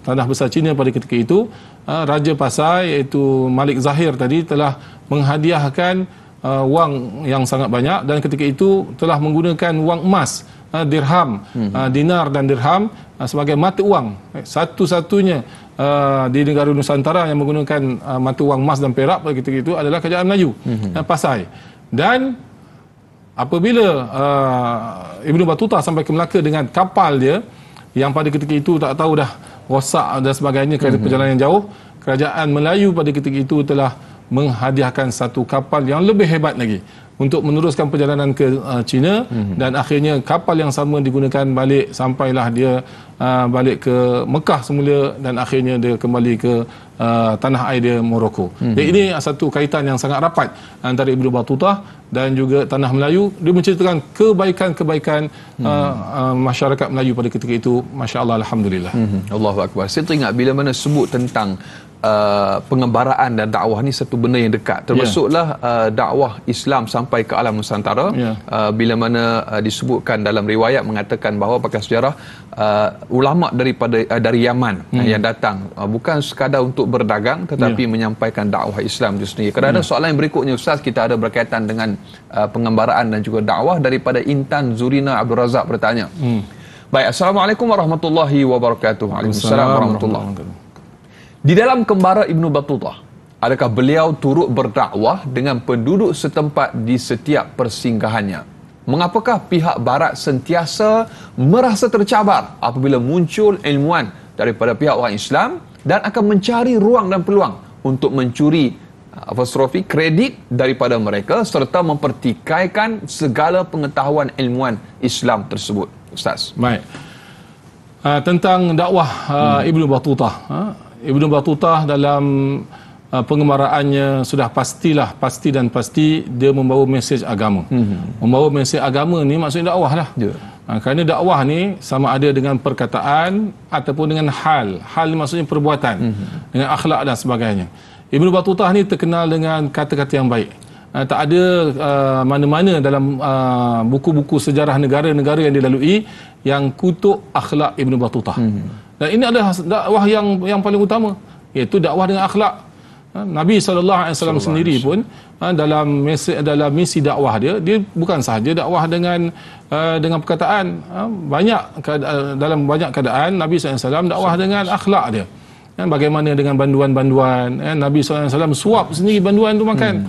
tanah besar China pada ketika itu, Raja Pasai iaitu Malik Zahir tadi telah menghadiahkan wang yang sangat banyak, dan ketika itu telah menggunakan wang emas, dirham, dinar dan dirham sebagai mata wang. Satu-satunya di negara Nusantara yang menggunakan mata wang emas dan perak pada ketika itu adalah kerajaan Melayu, Pasai. Dan apabila Ibnu Battuta sampai ke Melaka dengan kapal dia yang pada ketika itu tak tahu dah rosak dan sebagainya kerana perjalanan yang jauh, kerajaan Melayu pada ketika itu telah menghadiahkan satu kapal yang lebih hebat lagi untuk meneruskan perjalanan ke China, dan akhirnya kapal yang sama digunakan balik, sampailah dia balik ke Mekah semula, dan akhirnya dia kembali ke tanah air dia, Morocco. Jadi ini satu kaitan yang sangat rapat antara Ibnu Battuta dan juga tanah Melayu. Dia menceritakan kebaikan-kebaikan masyarakat Melayu pada ketika itu. Masya Allah, alhamdulillah. Allahu Akbar. Saya teringat bila mana sebut tentang pengembaraan dan dakwah ni satu benda yang dekat, termasuklah dakwah Islam sampai ke alam Nusantara. Bila mana disebutkan dalam riwayat mengatakan bahawa pakai sejarah ulama dari Yaman yang datang bukan sekadar untuk berdagang tetapi menyampaikan dakwah Islam itu sendiri. Kerana soalan yang berikutnya Ustaz, kita ada berkaitan dengan pengembaraan dan juga dakwah daripada Intan Zurina Abdul Razak bertanya. Baik, Assalamualaikum warahmatullahi wabarakatuh. Waalaikumsalam warahmatullahi wabarakatuh. Di dalam kembara Ibnu Battuta, adakah beliau turut berdakwah dengan penduduk setempat di setiap persinggahannya? Mengapakah pihak barat sentiasa merasa tercabar apabila muncul ilmuwan daripada pihak orang Islam dan akan mencari ruang dan peluang untuk mencuri kredit daripada mereka serta mempertikaikan segala pengetahuan ilmuwan Islam tersebut? Ustaz. Baik. Tentang dakwah Ibnu Battuta, Ibnu Battuta dalam pengembaraannya sudah pasti dia membawa mesej agama. Membawa mesej agama ni maksudnya dakwah lah. Kerana dakwah ni sama ada dengan perkataan ataupun dengan hal. Hal ni maksudnya perbuatan, dengan akhlak dan sebagainya. Ibnu Battuta ni terkenal dengan kata-kata yang baik. Tak ada mana-mana dalam buku-buku sejarah negara-negara yang dilalui yang kutuk akhlak Ibnu Battuta. Dan ini adalah dakwah yang paling utama, iaitu dakwah dengan akhlak. Nabi SAW sendiri pun dalam misi dakwah dia bukan sahaja dakwah dengan perkataan. Dalam banyak keadaan Nabi SAW dakwah dengan akhlak dia. Bagaimana dengan banduan-banduan, Nabi SAW suap sendiri banduan tu makan.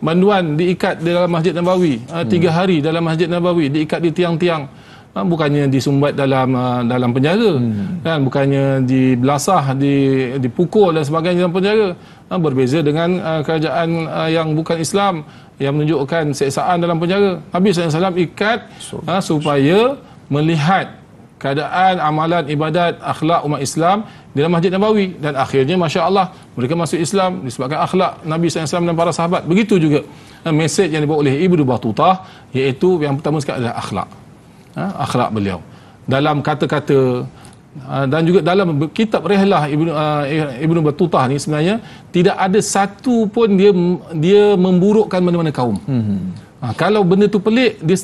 Banduan diikat di dalam Masjid Nabawi, 3 hari dalam Masjid Nabawi diikat di tiang-tiang. Bukannya disumbat dalam penjara, bukannya dibelasah, dipukul dan sebagainya dalam penjara. Berbeza dengan kerajaan yang bukan Islam yang menunjukkan seksaan dalam penjara. Nabi SAW ikat supaya melihat keadaan amalan ibadat akhlak umat Islam di dalam Masjid Nabawi, dan akhirnya Masya Allah mereka masuk Islam disebabkan akhlak Nabi SAW dan para sahabat. Begitu juga mesej yang dibawa oleh Ibnu Battuta, iaitu yang pertama sekali adalah akhlak. Akhlak beliau dalam kata-kata dan juga dalam kitab Rihlah Ibnu Battuta ni sebenarnya tidak ada satu pun dia memburukkan mana-mana kaum. Kalau benda tu pelik, dia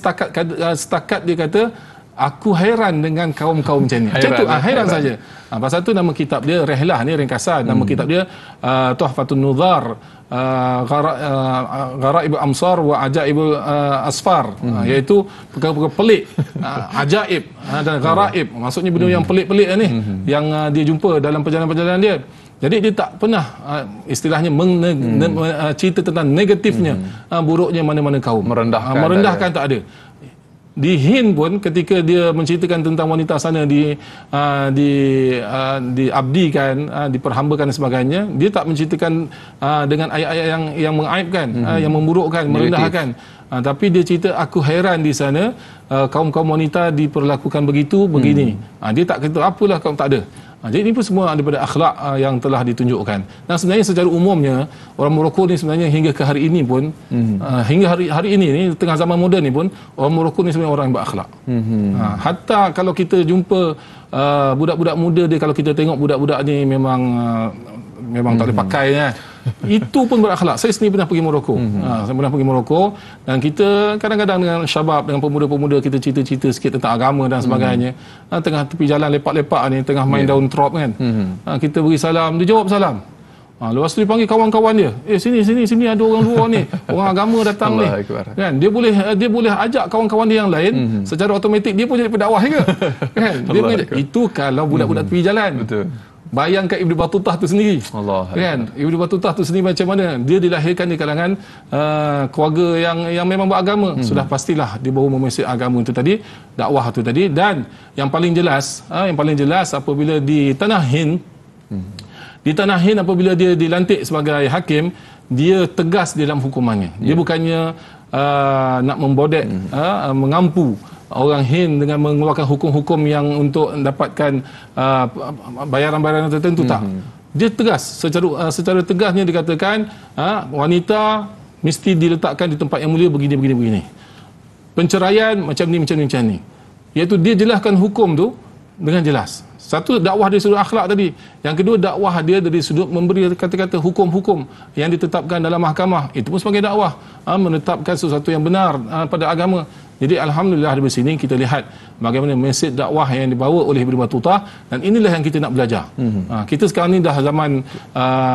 setakat dia kata Aku heran dengan kaum-kaum macam ni. Macam tu, heran saja. Pasal tu nama kitab dia Rihlah ni ringkasan. Nama kitab dia Tuhfatun Nuzar, Gharaib Amsar wa Ajaib Asfar, iaitu perkara-perkara pelik, ajaib dan gharaib. Maksudnya benda yang pelik-pelik ni yang dia jumpa dalam perjalanan-perjalanan dia. Jadi dia tak pernah istilahnya cerita tentang negatifnya, buruknya mana-mana kaum. Merendahkan tak ada. Di Hind pun ketika dia menceritakan tentang wanita sana diabdikan, diperhambakan dan sebagainya, dia tak menceritakan dengan ayat-ayat yang mengaibkan, yang memburukkan, merendahkan. Tapi dia cerita, aku heran di sana kaum-kaum wanita diperlakukan begitu, begini. Dia tak kata apalah kaum, tak ada. Jadi ini pun semua daripada akhlak yang telah ditunjukkan. Dan sebenarnya secara umumnya orang Morocco ni sebenarnya hingga ke hari ini pun, hingga hari ini ni tengah zaman moden ni pun, orang Morocco ni sebenarnya orang yang berakhlak. Hatta kalau kita jumpa budak-budak muda dia, kalau kita tengok budak-budak ni memang tak boleh pakai itu pun berakhlak. Saya sendiri pernah pergi Morocco. Saya pernah pergi Morocco dan kita kadang-kadang dengan syabab, dengan pemuda-pemuda, kita cerita-cerita sikit tentang agama dan sebagainya. Tengah tepi jalan lepak-lepak ni, tengah main daun trop kan. Kita beri salam, dia jawab salam. Lepas tu dia panggil kawan-kawan dia, sini ada orang luar ni, orang agama datang ni kan. Dia boleh ajak kawan-kawan dia yang lain, secara automatik dia pun jadi pendakwah juga kan. Itu kalau budak-budak tepi jalan. Betul. Bayangkan Ibnu Battutah tu sendiri, kan? Ibnu Battutah tu sendiri macam mana? Dia dilahirkan di kalangan keluarga yang memang beragama. Sudah pastilah dia baru memesik agama itu tadi, dakwah itu tadi. Dan yang paling jelas apabila di tanah Hind, apabila dia dilantik sebagai hakim, dia tegas dalam hukumannya. Dia bukannya nak membodek, mengampu orang Hind dengan mengeluarkan hukum-hukum yang untuk mendapatkan bayaran-bayaran tertentu, tak. Dia tegas, secara tegasnya dikatakan wanita mesti diletakkan di tempat yang mulia begini. Penceraian macam ni. Iaitu dia jelaskan hukum tu dengan jelas. Satu, dakwah dari sudut akhlak tadi. Yang kedua, dakwah dia dari sudut memberi kata-kata hukum-hukum yang ditetapkan dalam mahkamah. Itu pun sebagai dakwah, menetapkan sesuatu yang benar pada agama. Jadi alhamdulillah di sini kita lihat bagaimana mesej dakwah yang dibawa oleh Ibnu Battutah, dan inilah yang kita nak belajar. Kita sekarang ni dah zaman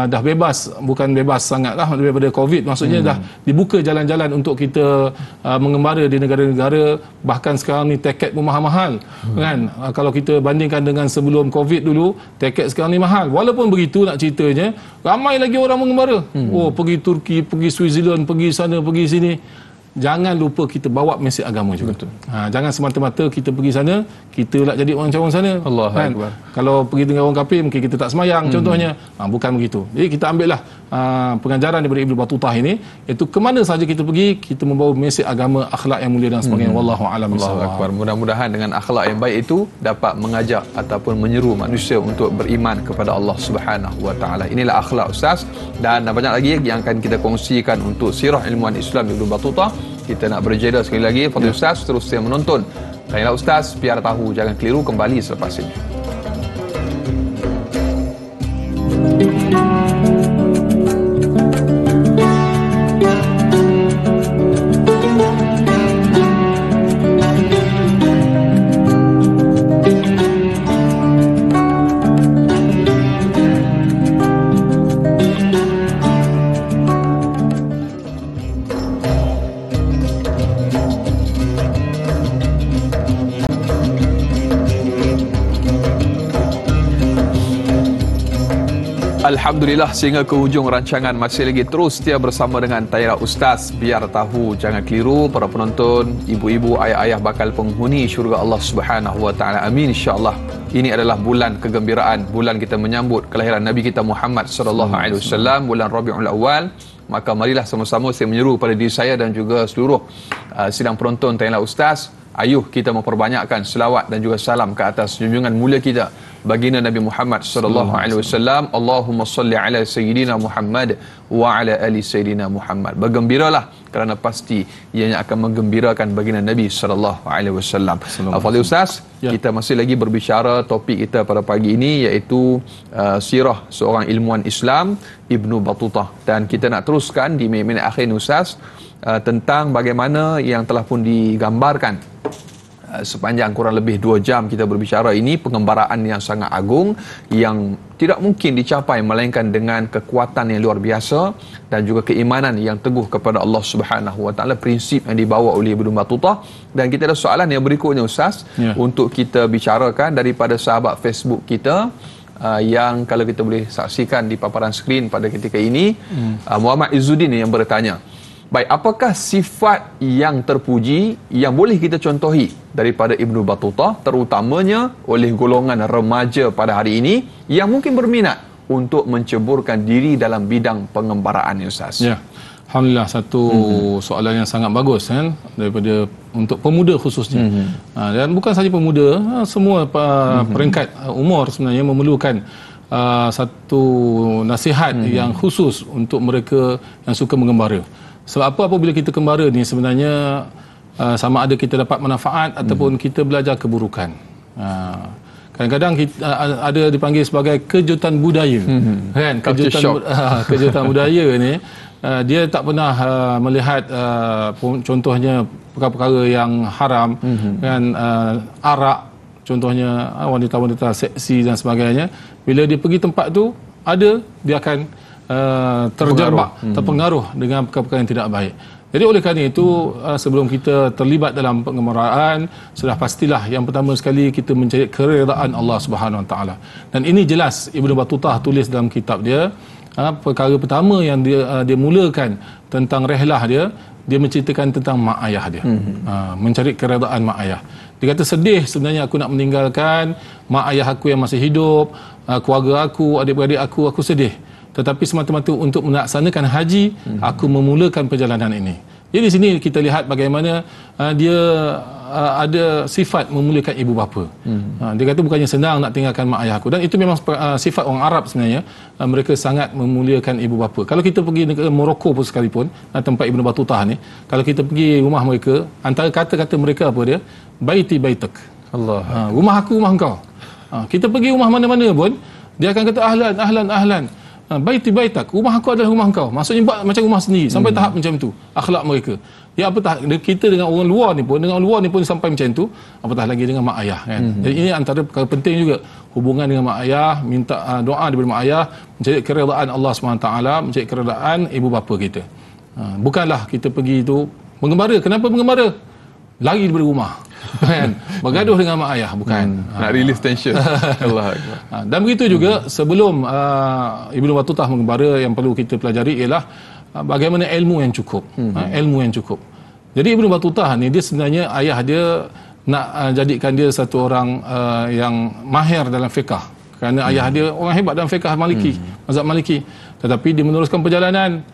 dah bebas, bukan bebas sangatlah daripada Covid, maksudnya dah dibuka jalan-jalan untuk kita mengembara di negara-negara. Bahkan sekarang ni tiket pun mahal-mahal kan. Kalau kita bandingkan dengan sebelum Covid dulu, tiket sekarang ni mahal. Walaupun begitu, nak ceritanya ramai lagi orang mengembara. Pergi Turki, pergi Switzerland, pergi sana, pergi sini. Jangan lupa kita bawa mesej agama juga. Jangan semata-mata kita pergi sana, kita nak jadi orang cawan sana. Kan? Kalau pergi dengan orang kafir, mungkin kita tak semayang contohnya. Bukan begitu. Jadi kita ambillah pengajaran daripada Ibnu Battutah ini, iaitu ke mana saja kita pergi, kita membawa mesej agama, akhlak yang mulia dan sebagainya. Wallahu a'lam bishawab. Mudah-mudahan dengan akhlak yang baik itu dapat mengajak ataupun menyeru manusia untuk beriman kepada Allah Subhanahu wa taala. Inilah akhlak Ustaz, dan banyak lagi yang akan kita kongsikan untuk sirah ilmuwan Islam Ibnu Battutah. Kita nak berjeda sekali lagi. Fadil Ustaz, terus yang menonton. Tanya Ustaz, biar tahu, jangan keliru, kembali selepas ini. Alhamdulillah, sehingga ke hujung rancangan masih lagi terus setia bersama dengan Tanya Ustaz, biar tahu, jangan keliru. Para penonton, ibu-ibu, ayah-ayah bakal penghuni syurga Allah Subhanahu wa taala. Amin insyaallah. Ini adalah bulan kegembiraan, bulan kita menyambut kelahiran Nabi kita Muhammad sallallahu alaihi wasallam, bulan Rabiul Awal. Maka marilah sama-sama saya menyeru pada diri saya dan juga seluruh sidang penonton Tanya Ustaz, ayuh kita memperbanyakkan selawat dan juga salam ke atas junjungan mulia kita baginda Nabi Muhammad sallallahu alaihi wasallam. Allahumma salli ala sayyidina Muhammad wa ala ali sayyidina Muhammad. Bergembiralah kerana pasti ianya akan menggembirakan baginda Nabi sallallahu alaihi wasallam. Fadil Ustaz, kita masih lagi berbicara, topik kita pada pagi ini iaitu sirah seorang ilmuwan Islam Ibnu Battutah, dan kita nak teruskan di minit akhir ni Ustaz tentang bagaimana yang telah pun digambarkan sepanjang kurang lebih 2 jam kita berbicara ini, pengembaraan yang sangat agung yang tidak mungkin dicapai melainkan dengan kekuatan yang luar biasa dan juga keimanan yang teguh kepada Allah Subhanahu Wa Taala, prinsip yang dibawa oleh Ibnu Battutah. Dan kita ada soalan yang berikutnya Ustaz, untuk kita bicarakan daripada sahabat Facebook kita, yang kalau kita boleh saksikan di paparan skrin pada ketika ini. Muhammad Izzuddin yang bertanya, baik, apakah sifat yang terpuji yang boleh kita contohi daripada Ibnu Battutah, terutamanya oleh golongan remaja pada hari ini yang mungkin berminat untuk menceburkan diri dalam bidang pengembaraan, Ustaz? Ya, alhamdulillah, satu soalan yang sangat bagus kan, daripada untuk pemuda khususnya. Dan bukan saja pemuda, semua peringkat umur sebenarnya memerlukan satu nasihat yang khusus untuk mereka yang suka mengembara. Sebab apa, apabila kita kembara ni sebenarnya sama ada kita dapat manfaat ataupun kita belajar keburukan. Kadang-kadang kita ada dipanggil sebagai kejutan budaya, kan? Kejutan budaya ni dia tak pernah melihat contohnya perkara-perkara yang haram, kan, arak contohnya, wanita-wanita seksi dan sebagainya. Bila dia pergi tempat tu, dia akan terpengaruh dengan perkara-perkara yang tidak baik. Jadi oleh kerana itu, sebelum kita terlibat dalam pengembaraan, sudah pastilah yang pertama sekali kita mencari keredaan Allah Subhanahu Wa Taala. Dan ini jelas Ibnu Battutah tulis dalam kitab dia. Perkara pertama yang dia mulakan tentang rehlah dia menceritakan tentang mak ayah dia. Mencari keredaan mak ayah. Dia kata, sedih sebenarnya aku nak meninggalkan mak ayah aku yang masih hidup, keluarga aku, adik-beradik aku sedih. Tetapi semata-mata untuk melaksanakan haji, aku memulakan perjalanan ini. Jadi di sini kita lihat bagaimana dia ada sifat memulakan ibu bapa. Dia kata bukannya senang nak tinggalkan mak ayah aku. Dan itu memang sifat orang Arab sebenarnya. Mereka sangat memuliakan ibu bapa. Kalau kita pergi negara Morocco pun sekalipun, tempat Ibnu Battutah ni, kalau kita pergi rumah mereka, antara kata-kata mereka apa dia? Baiti baitak. Allah. Rumah aku, rumah engkau. Kita pergi rumah mana-mana pun, dia akan kata ahlan, ahlan, ahlan. Baiti baitak, rumah aku adalah rumah engkau. Maksudnya buat macam rumah sendiri, sampai tahap macam tu akhlak mereka. Ya, apatah kita dengan orang luar ni pun sampai macam tu, apatah lagi dengan mak ayah, kan. Jadi ini antara perkara penting juga, hubungan dengan mak ayah, minta doa daripada mak ayah, mencari keredaan Allah SWT, mencari keredaan ibu bapa kita. Bukanlah kita pergi tu mengembara. Kenapa mengembara? Lari daripada rumah, kan, bergaduh dengan mak ayah, bukan. Nak release tension. Allah Akbar. Dan begitu juga sebelum Ibnu Battutah mengembara, yang perlu kita pelajari ialah bagaimana ilmu yang cukup. Ilmu yang cukup. Jadi Ibnu Battutah ni, dia sebenarnya ayah dia nak jadikan dia satu orang yang mahir dalam fiqh, kerana ayah dia orang hebat dalam fiqh Maliki, mazhab Maliki. Tetapi dia meneruskan perjalanan,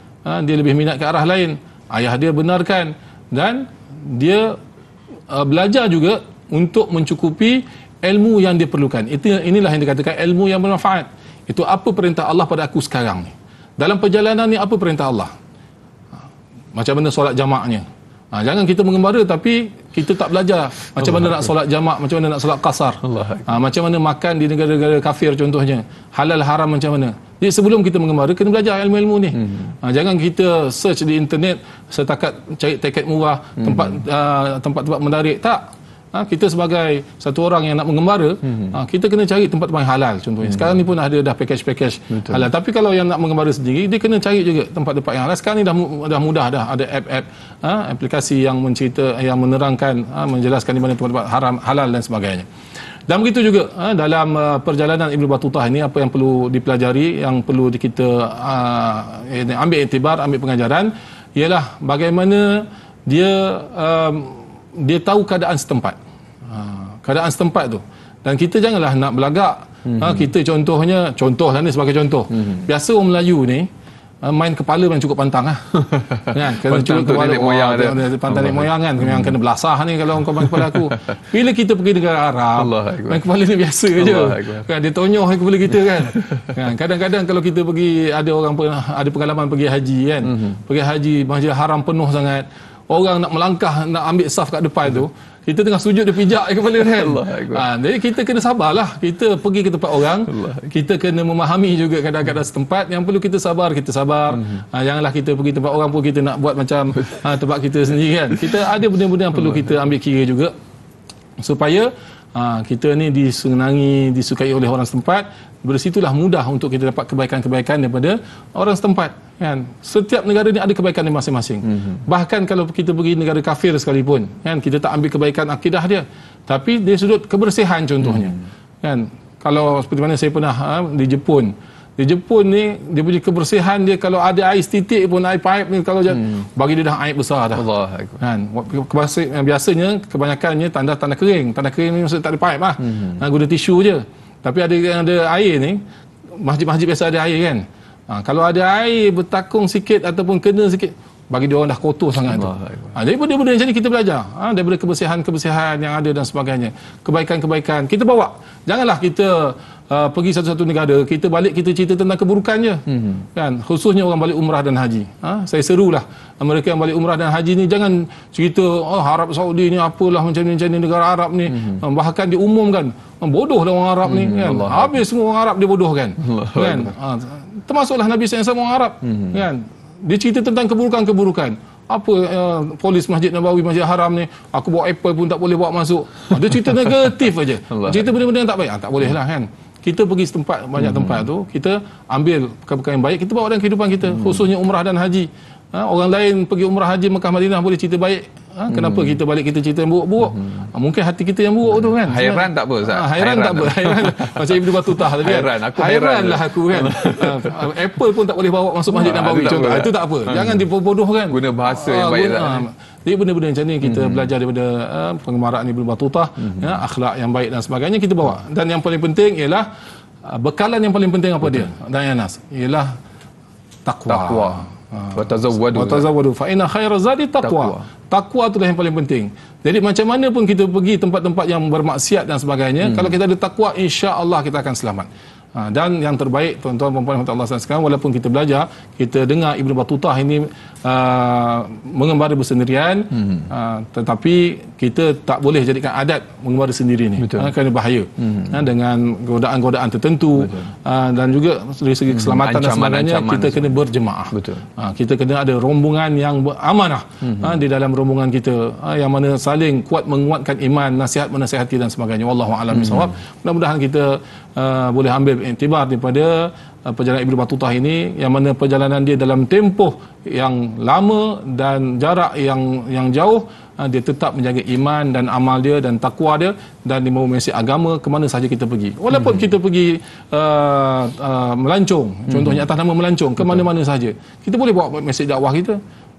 dia lebih minat ke arah lain. Ayah dia benarkan, dan dia belajar juga untuk mencukupi ilmu yang dia perlukan. Inilah yang dikatakan ilmu yang bermanfaat. Itu apa perintah Allah pada aku sekarang ni. Dalam perjalanan ni apa perintah Allah? Macam mana solat jamaknya? Jangan kita mengembara tapi kita tak belajar macam mana nak solat jamak, macam mana nak solat qasar, macam mana makan di negara-negara kafir contohnya, halal haram macam mana. Jadi sebelum kita mengembara, kena belajar ilmu-ilmu ni. Jangan kita search di internet setakat cari tiket murah, tempat-tempat menarik. Tak. Kita sebagai satu orang yang nak mengembara, kita kena cari tempat-tempat yang halal contohnya. Sekarang ni pun ada dah package halal. Tapi kalau yang nak mengembara sendiri, dia kena cari juga tempat-tempat yang halal. Sekarang ni dah mudah dah, ada app-app, aplikasi yang yang menerangkan, menjelaskan di mana tempat-tempat haram, halal dan sebagainya. Dan begitu juga dalam perjalanan Ibnu Battutah ini, apa yang perlu dipelajari, yang perlu kita ambil iktibar, ambil pengajaran, ialah bagaimana dia tahu keadaan setempat. Keadaan setempat tu. Dan kita janganlah nak belagak. Kita contohlah ni sebagai contoh. Biasa orang Melayu ni main kepala memang cukup pantang lah. Kan? Kena Pantang tu nenek moyang ada. Pantang nenek moyang kan. Yang kena belasah ni kalau kau main kepala aku. Bila kita pergi negara Arab, main kepala ni biasa je. Kan? Dia tonyoh kepala kita kan. Kadang-kadang kalau kita pergi, ada orang ada pengalaman pergi haji kan. Pergi haji, Masjidil Haram penuh sangat. Orang nak melangkah, nak ambil saf kat depan tu, kita tengah sujud, dia pijak kepala kan. Jadi kita kena sabarlah. Kita pergi ke tempat orang, kita kena memahami juga keadaan-keadaan setempat. Yang perlu kita sabar. Janganlah kita pergi tempat orang pun kita nak buat macam tempat kita sendiri kan. Kita ada benda-benda yang perlu kita ambil kira juga. supaya kita ni disenangi, disukai oleh orang setempat. Dari situlah mudah untuk kita dapat kebaikan-kebaikan daripada orang setempat, kan. Setiap negara ni ada kebaikan dia masing-masing. Bahkan kalau kita pergi negara kafir sekalipun, kan, kita tak ambil kebaikan akidah dia, tapi dari sudut kebersihan contohnya, kan. Kalau seperti mana saya pernah di Jepun ni, dia punya kebersihan dia, kalau ada air setitik pun, air pipe ni, kalau bagi dia dah air besar dah. Allah. Kan, biasanya kebanyakannya tanah kering ni maksud tak ada pipe lah. Guna tisu je. Tapi ada yang ada air ni, masjid-masjid biasa ada air, kan. Kalau ada air bertakung sikit ataupun kena sikit, bagi dia orang dah kotor sangat tu. Jadi benda-benda macam ni kita belajar, daripada kebersihan yang ada dan sebagainya, kebaikan-kebaikan kita bawa. Janganlah kita pergi satu-satu negara, kita balik kita cerita tentang keburukan je, kan. Khususnya orang balik umrah dan haji. Saya serulah mereka yang balik umrah dan haji ni, jangan cerita Arab Saudi ni apalah macam ni negara Arab ni. Bahkan diumumkan bodoh lah orang Arab ni, kan. Habis semua orang Arab dia bodoh, kan. Kan. Termasuklah Nabi SAW orang Arab, kan. Dia cerita tentang keburukan-keburukan. Apa polis Masjid Nabawi, Masjid Haram ni, aku bawa apple pun tak boleh bawa masuk. Dia cerita negatif aja. Cerita benda-benda yang tak baik. Tak boleh lah, kan. Kita pergi setempat, banyak tempat tu, kita ambil perkara-perkara yang baik, kita bawa dalam kehidupan kita, khususnya umrah dan haji. Orang lain pergi umrah haji Mekah Madinah boleh cerita baik. Kenapa kita balik kita cerita yang buruk-buruk? Mungkin hati kita yang buruk tu, kan. Hairan tak apa, Ustaz? Hairan tak apa. Hairan. Macam Ibnu Battutah tadi, kan. Hairan lah aku, kan. Apple pun tak boleh bawa masuk Masjid Nabawi contoh. Itu tak apa. Jangan dibodohkan. Guna bahasa yang baik. Jadi benda-benda macam ni kita belajar daripada pengemaraan Ibnu Battutah, akhlak yang baik dan sebagainya kita bawa. Dan yang paling penting ialah bekalan yang paling penting apa dia? Dan Anas ialah takwa. Watazawwadu fa inna khairaz zadi taqwa. Takwa itulah yang paling penting. Jadi macam mana pun kita pergi tempat-tempat yang bermaksiat dan sebagainya, kalau kita ada takwa, insya-Allah kita akan selamat. Dan yang terbaik, tuan-tuan dan puan-puan Allah sekalian, walaupun kita belajar, kita dengar Ibnu Battutah ini mengembara bersendirian, tetapi kita tak boleh jadikan adat mengembara sendiri ni, kerana bahaya, dengan godaan-godaan tertentu, dan juga dari segi keselamatan dan sebagainya, kita kena berjemaah. Kita kena ada rombongan yang beramanah di dalam rombongan kita, yang mana saling kuat menguatkan iman, nasihat menasihati dan sebagainya. Wallahu a'lam bishawab. Mudah-mudahan kita boleh ambil iktibar daripada perjalanan Ibnu Battutah ini, yang mana perjalanan dia dalam tempoh yang lama dan jarak yang jauh, dia tetap menjaga iman dan amal dia dan takwa dia, dan dia membawa mesej agama ke mana sahaja kita pergi. Walaupun kita pergi melancong, contohnya atas nama melancong ke mana-mana sahaja, kita boleh bawa mesej dakwah kita.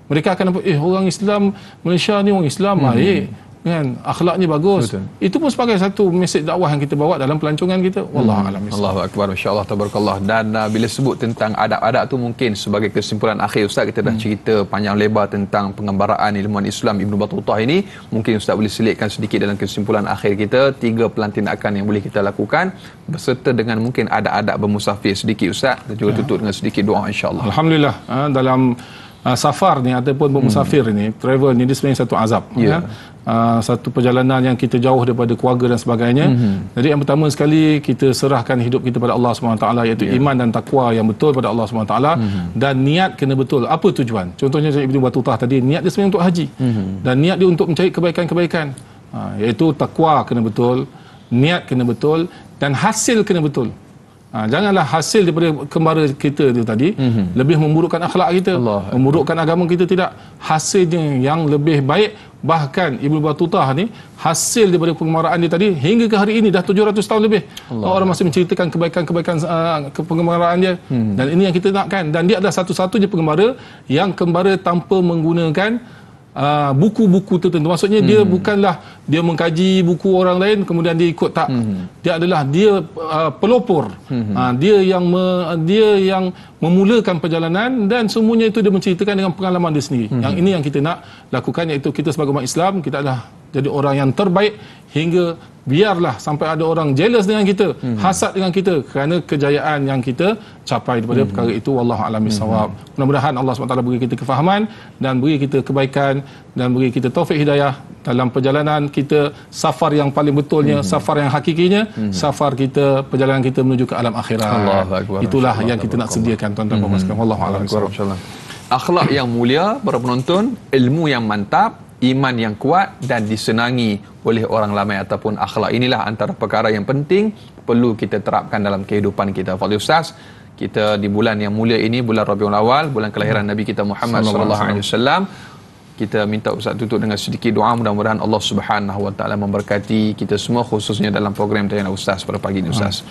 Mereka akan nampak, orang Islam Malaysia ni orang Islam baik, kan, akhlaknya bagus. Itu pun sebagai satu mesej dakwah yang kita bawa dalam pelancongan kita. Wallahu a'lam. Allahu akbar, masya-Allah, tabarakallah. Dan bila sebut tentang adab-adab tu, mungkin sebagai kesimpulan akhir Ustaz, kita dah cerita panjang lebar tentang pengembaraan ilmuwan Islam Ibnu Battutah ini. Mungkin Ustaz boleh selitkan sedikit dalam kesimpulan akhir kita 3 pelantikan yang boleh kita lakukan berserta dengan mungkin adab-adab bermusafir sedikit Ustaz, dan juga tutup dengan sedikit doa insya-Allah. Alhamdulillah, dalam safar ni ataupun bermusafir ni, travel ni, dia sebenarnya satu azab, satu perjalanan yang kita jauh daripada keluarga dan sebagainya. Jadi yang pertama sekali, kita serahkan hidup kita pada Allah SWT, iaitu iman dan takwa yang betul pada Allah SWT, dan niat kena betul. Apa tujuan? Contohnya Ibnu Battutah tadi, niat dia sebenarnya untuk haji, dan niat dia untuk mencari kebaikan-kebaikan, iaitu takwa kena betul, niat kena betul, dan hasil kena betul. Janganlah hasil daripada kembara kita itu tadi lebih memburukkan akhlak kita, memburukkan agama kita. Tidak, hasilnya yang lebih baik. Bahkan Ibnu Battutah ni, hasil daripada pengembaraan dia tadi hingga ke hari ini dah 700 tahun lebih, orang masih menceritakan kebaikan-kebaikan pengembaraan dia. Dan ini yang kita nakkan. Dan dia adalah satu-satunya pengembara yang kembara tanpa menggunakan buku-buku tertentu. Maksudnya dia bukanlah dia mengkaji buku orang lain kemudian dia ikut, tak. Dia adalah pelopor. Dia yang memulakan perjalanan, dan semuanya itu dia menceritakan dengan pengalaman dia sendiri. Yang ini yang kita nak lakukan, iaitu kita sebagai umat Islam, kita adalah jadi orang yang terbaik, hingga biarlah sampai ada orang jealous dengan kita, hasad dengan kita kerana kejayaan yang kita capai daripada perkara itu. Wallahu a'lam bishawab. Mudah-mudahan Allah SWT beri kita kefahaman dan beri kita kebaikan dan beri kita taufik hidayah dalam perjalanan kita, safar yang paling betulnya, safar yang hakikinya, safar kita, perjalanan kita menuju ke alam akhirat. Itulah yang kita nak sediakan, tuan-tuan dan puan-puan sekalian. Wallahu a'lam bishawab. Akhlak yang mulia para penonton, ilmu yang mantap, iman yang kuat dan disenangi oleh orang ramai ataupun akhlak. Inilah antara perkara yang penting perlu kita terapkan dalam kehidupan kita. Fadil Ustaz, kita di bulan yang mulia ini, bulan Rabiul Awal, bulan kelahiran Nabi kita Muhammad sallallahu alaihi wasallam, kita minta Ustaz tutup dengan sedikit doa, mudah-mudahan Allah Subhanahu wa taala memberkati kita semua, khususnya dalam program Tanya Ustaz pada pagi ini Ustaz.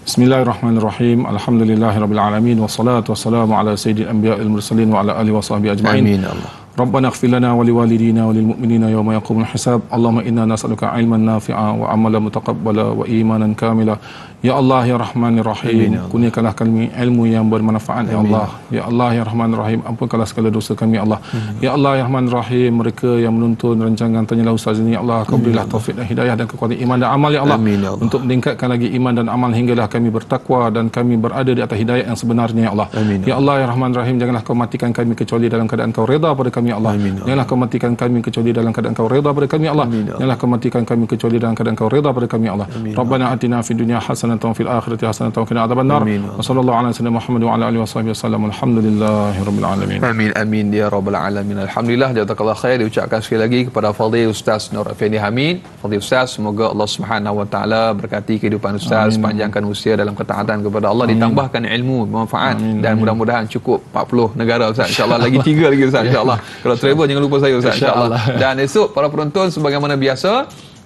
Bismillahirrahmanirrahim. Alhamdulillahirabbil alamin wassalatu wassalamu ala sayyidil anbiya'il mursalin wa ala alihi washabbihi ajma'in. Amin ya Allah. ربنا اغفر لنا ولوالدينا وللمؤمنين يوم يقوم الحساب اللهم إنا نسألك علما نافعا وعملا متقبلا وإيمانا كاملا Ya Allah ya Rahman ya Rahim, kurniakanlah kami ilmu yang bermanfaat ya Allah. Ya Allah ya Rahman ya Rahim, ampunkanlah segala dosa kami ya Allah. Ya Allah ya Rahman ya Rahim, mereka yang menonton rancangan Tanyalah Ustaz ini ya Allah, kau berilah taufik dan hidayah dan kekuatan iman dan amal ya Allah, untuk meningkatkan lagi iman dan amal hinggalah kami bertakwa dan kami berada di atas hidayah yang sebenarnya ya Allah. Ya Allah ya Rahman ya Rahim, janganlah kau matikan kami kecuali dalam keadaan kau redha pada kami ya Allah. Janganlah kau matikan kami kecuali dalam keadaan kau redha pada kami ya Allah. Janganlah kau matikan kami kecuali dalam keadaan kau redha pada kami ya Allah. Rabbana atina fid dunya hasanatan wa fil akhirati hasanatan wa qina adzabannar. Wa sallallahu ala sayyidina Muhammad wa ala alihi washabbihi wasallam. Alhamdulillahirabbil alamin. Amin amin ya rabbal alamin. Alhamdulillah, jazakallah khair diucapkan sekali lagi kepada Fadil Ustaz Nur Effendi Hamid. Fadil Ustaz, semoga Allah Subhanahu wa taala berkati kehidupan Ustaz, panjangkan usia dalam ketaatan kepada Allah, ditambahkan ilmu bermanfaat dan mudah-mudahan cukup 40 negara Ustaz, insyaallah. Lagi 3 lagi Ustaz, insyaallah. Kalau travel jangan lupa saya Ustaz, insyaallah. Dan esok para penonton sebagaimana biasa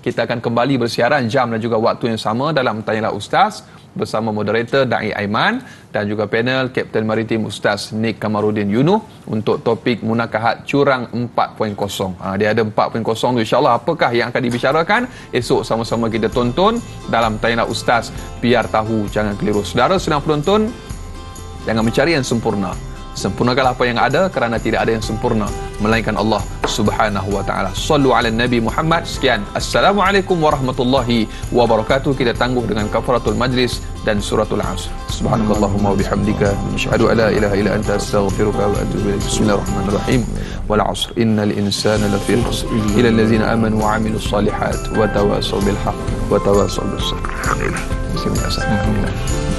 kita akan kembali bersiaran jam dan juga waktu yang sama dalam Tanyalah Ustaz bersama moderator Da'i Aiman dan juga panel Kapten Maritim Ustaz Nik Kamarudin Yunuh untuk topik Munakahat Curang 4.0. Dia ada 4.0 tu, insyaAllah apakah yang akan dibicarakan esok sama-sama kita tonton dalam Tanyalah Ustaz, biar tahu jangan keliru. Saudara sedang penonton, jangan mencari yang sempurna, sempurnakanlah apa yang ada, kerana tidak ada yang sempurna melainkan Allah Subhanahu wa taala. Sallu ala Nabi Muhammad. Sekian, assalamualaikum warahmatullahi wabarakatuh. Kita tangguh dengan kafaratul majlis dan suratul asr. Subhanakallahumma wa bihamdika asyhadu an la ilaha illa anta astaghfiruka wa atubu ilaik. Bismillahirrahmanirrahim. Wal 'asr innal insana lafi khusr illa allazina amanu wa 'amilus solihat wa tawasaw bil haqq wa tawasaw bis sabr. Alhamdulillah. Bismillahirrahmanirrahim.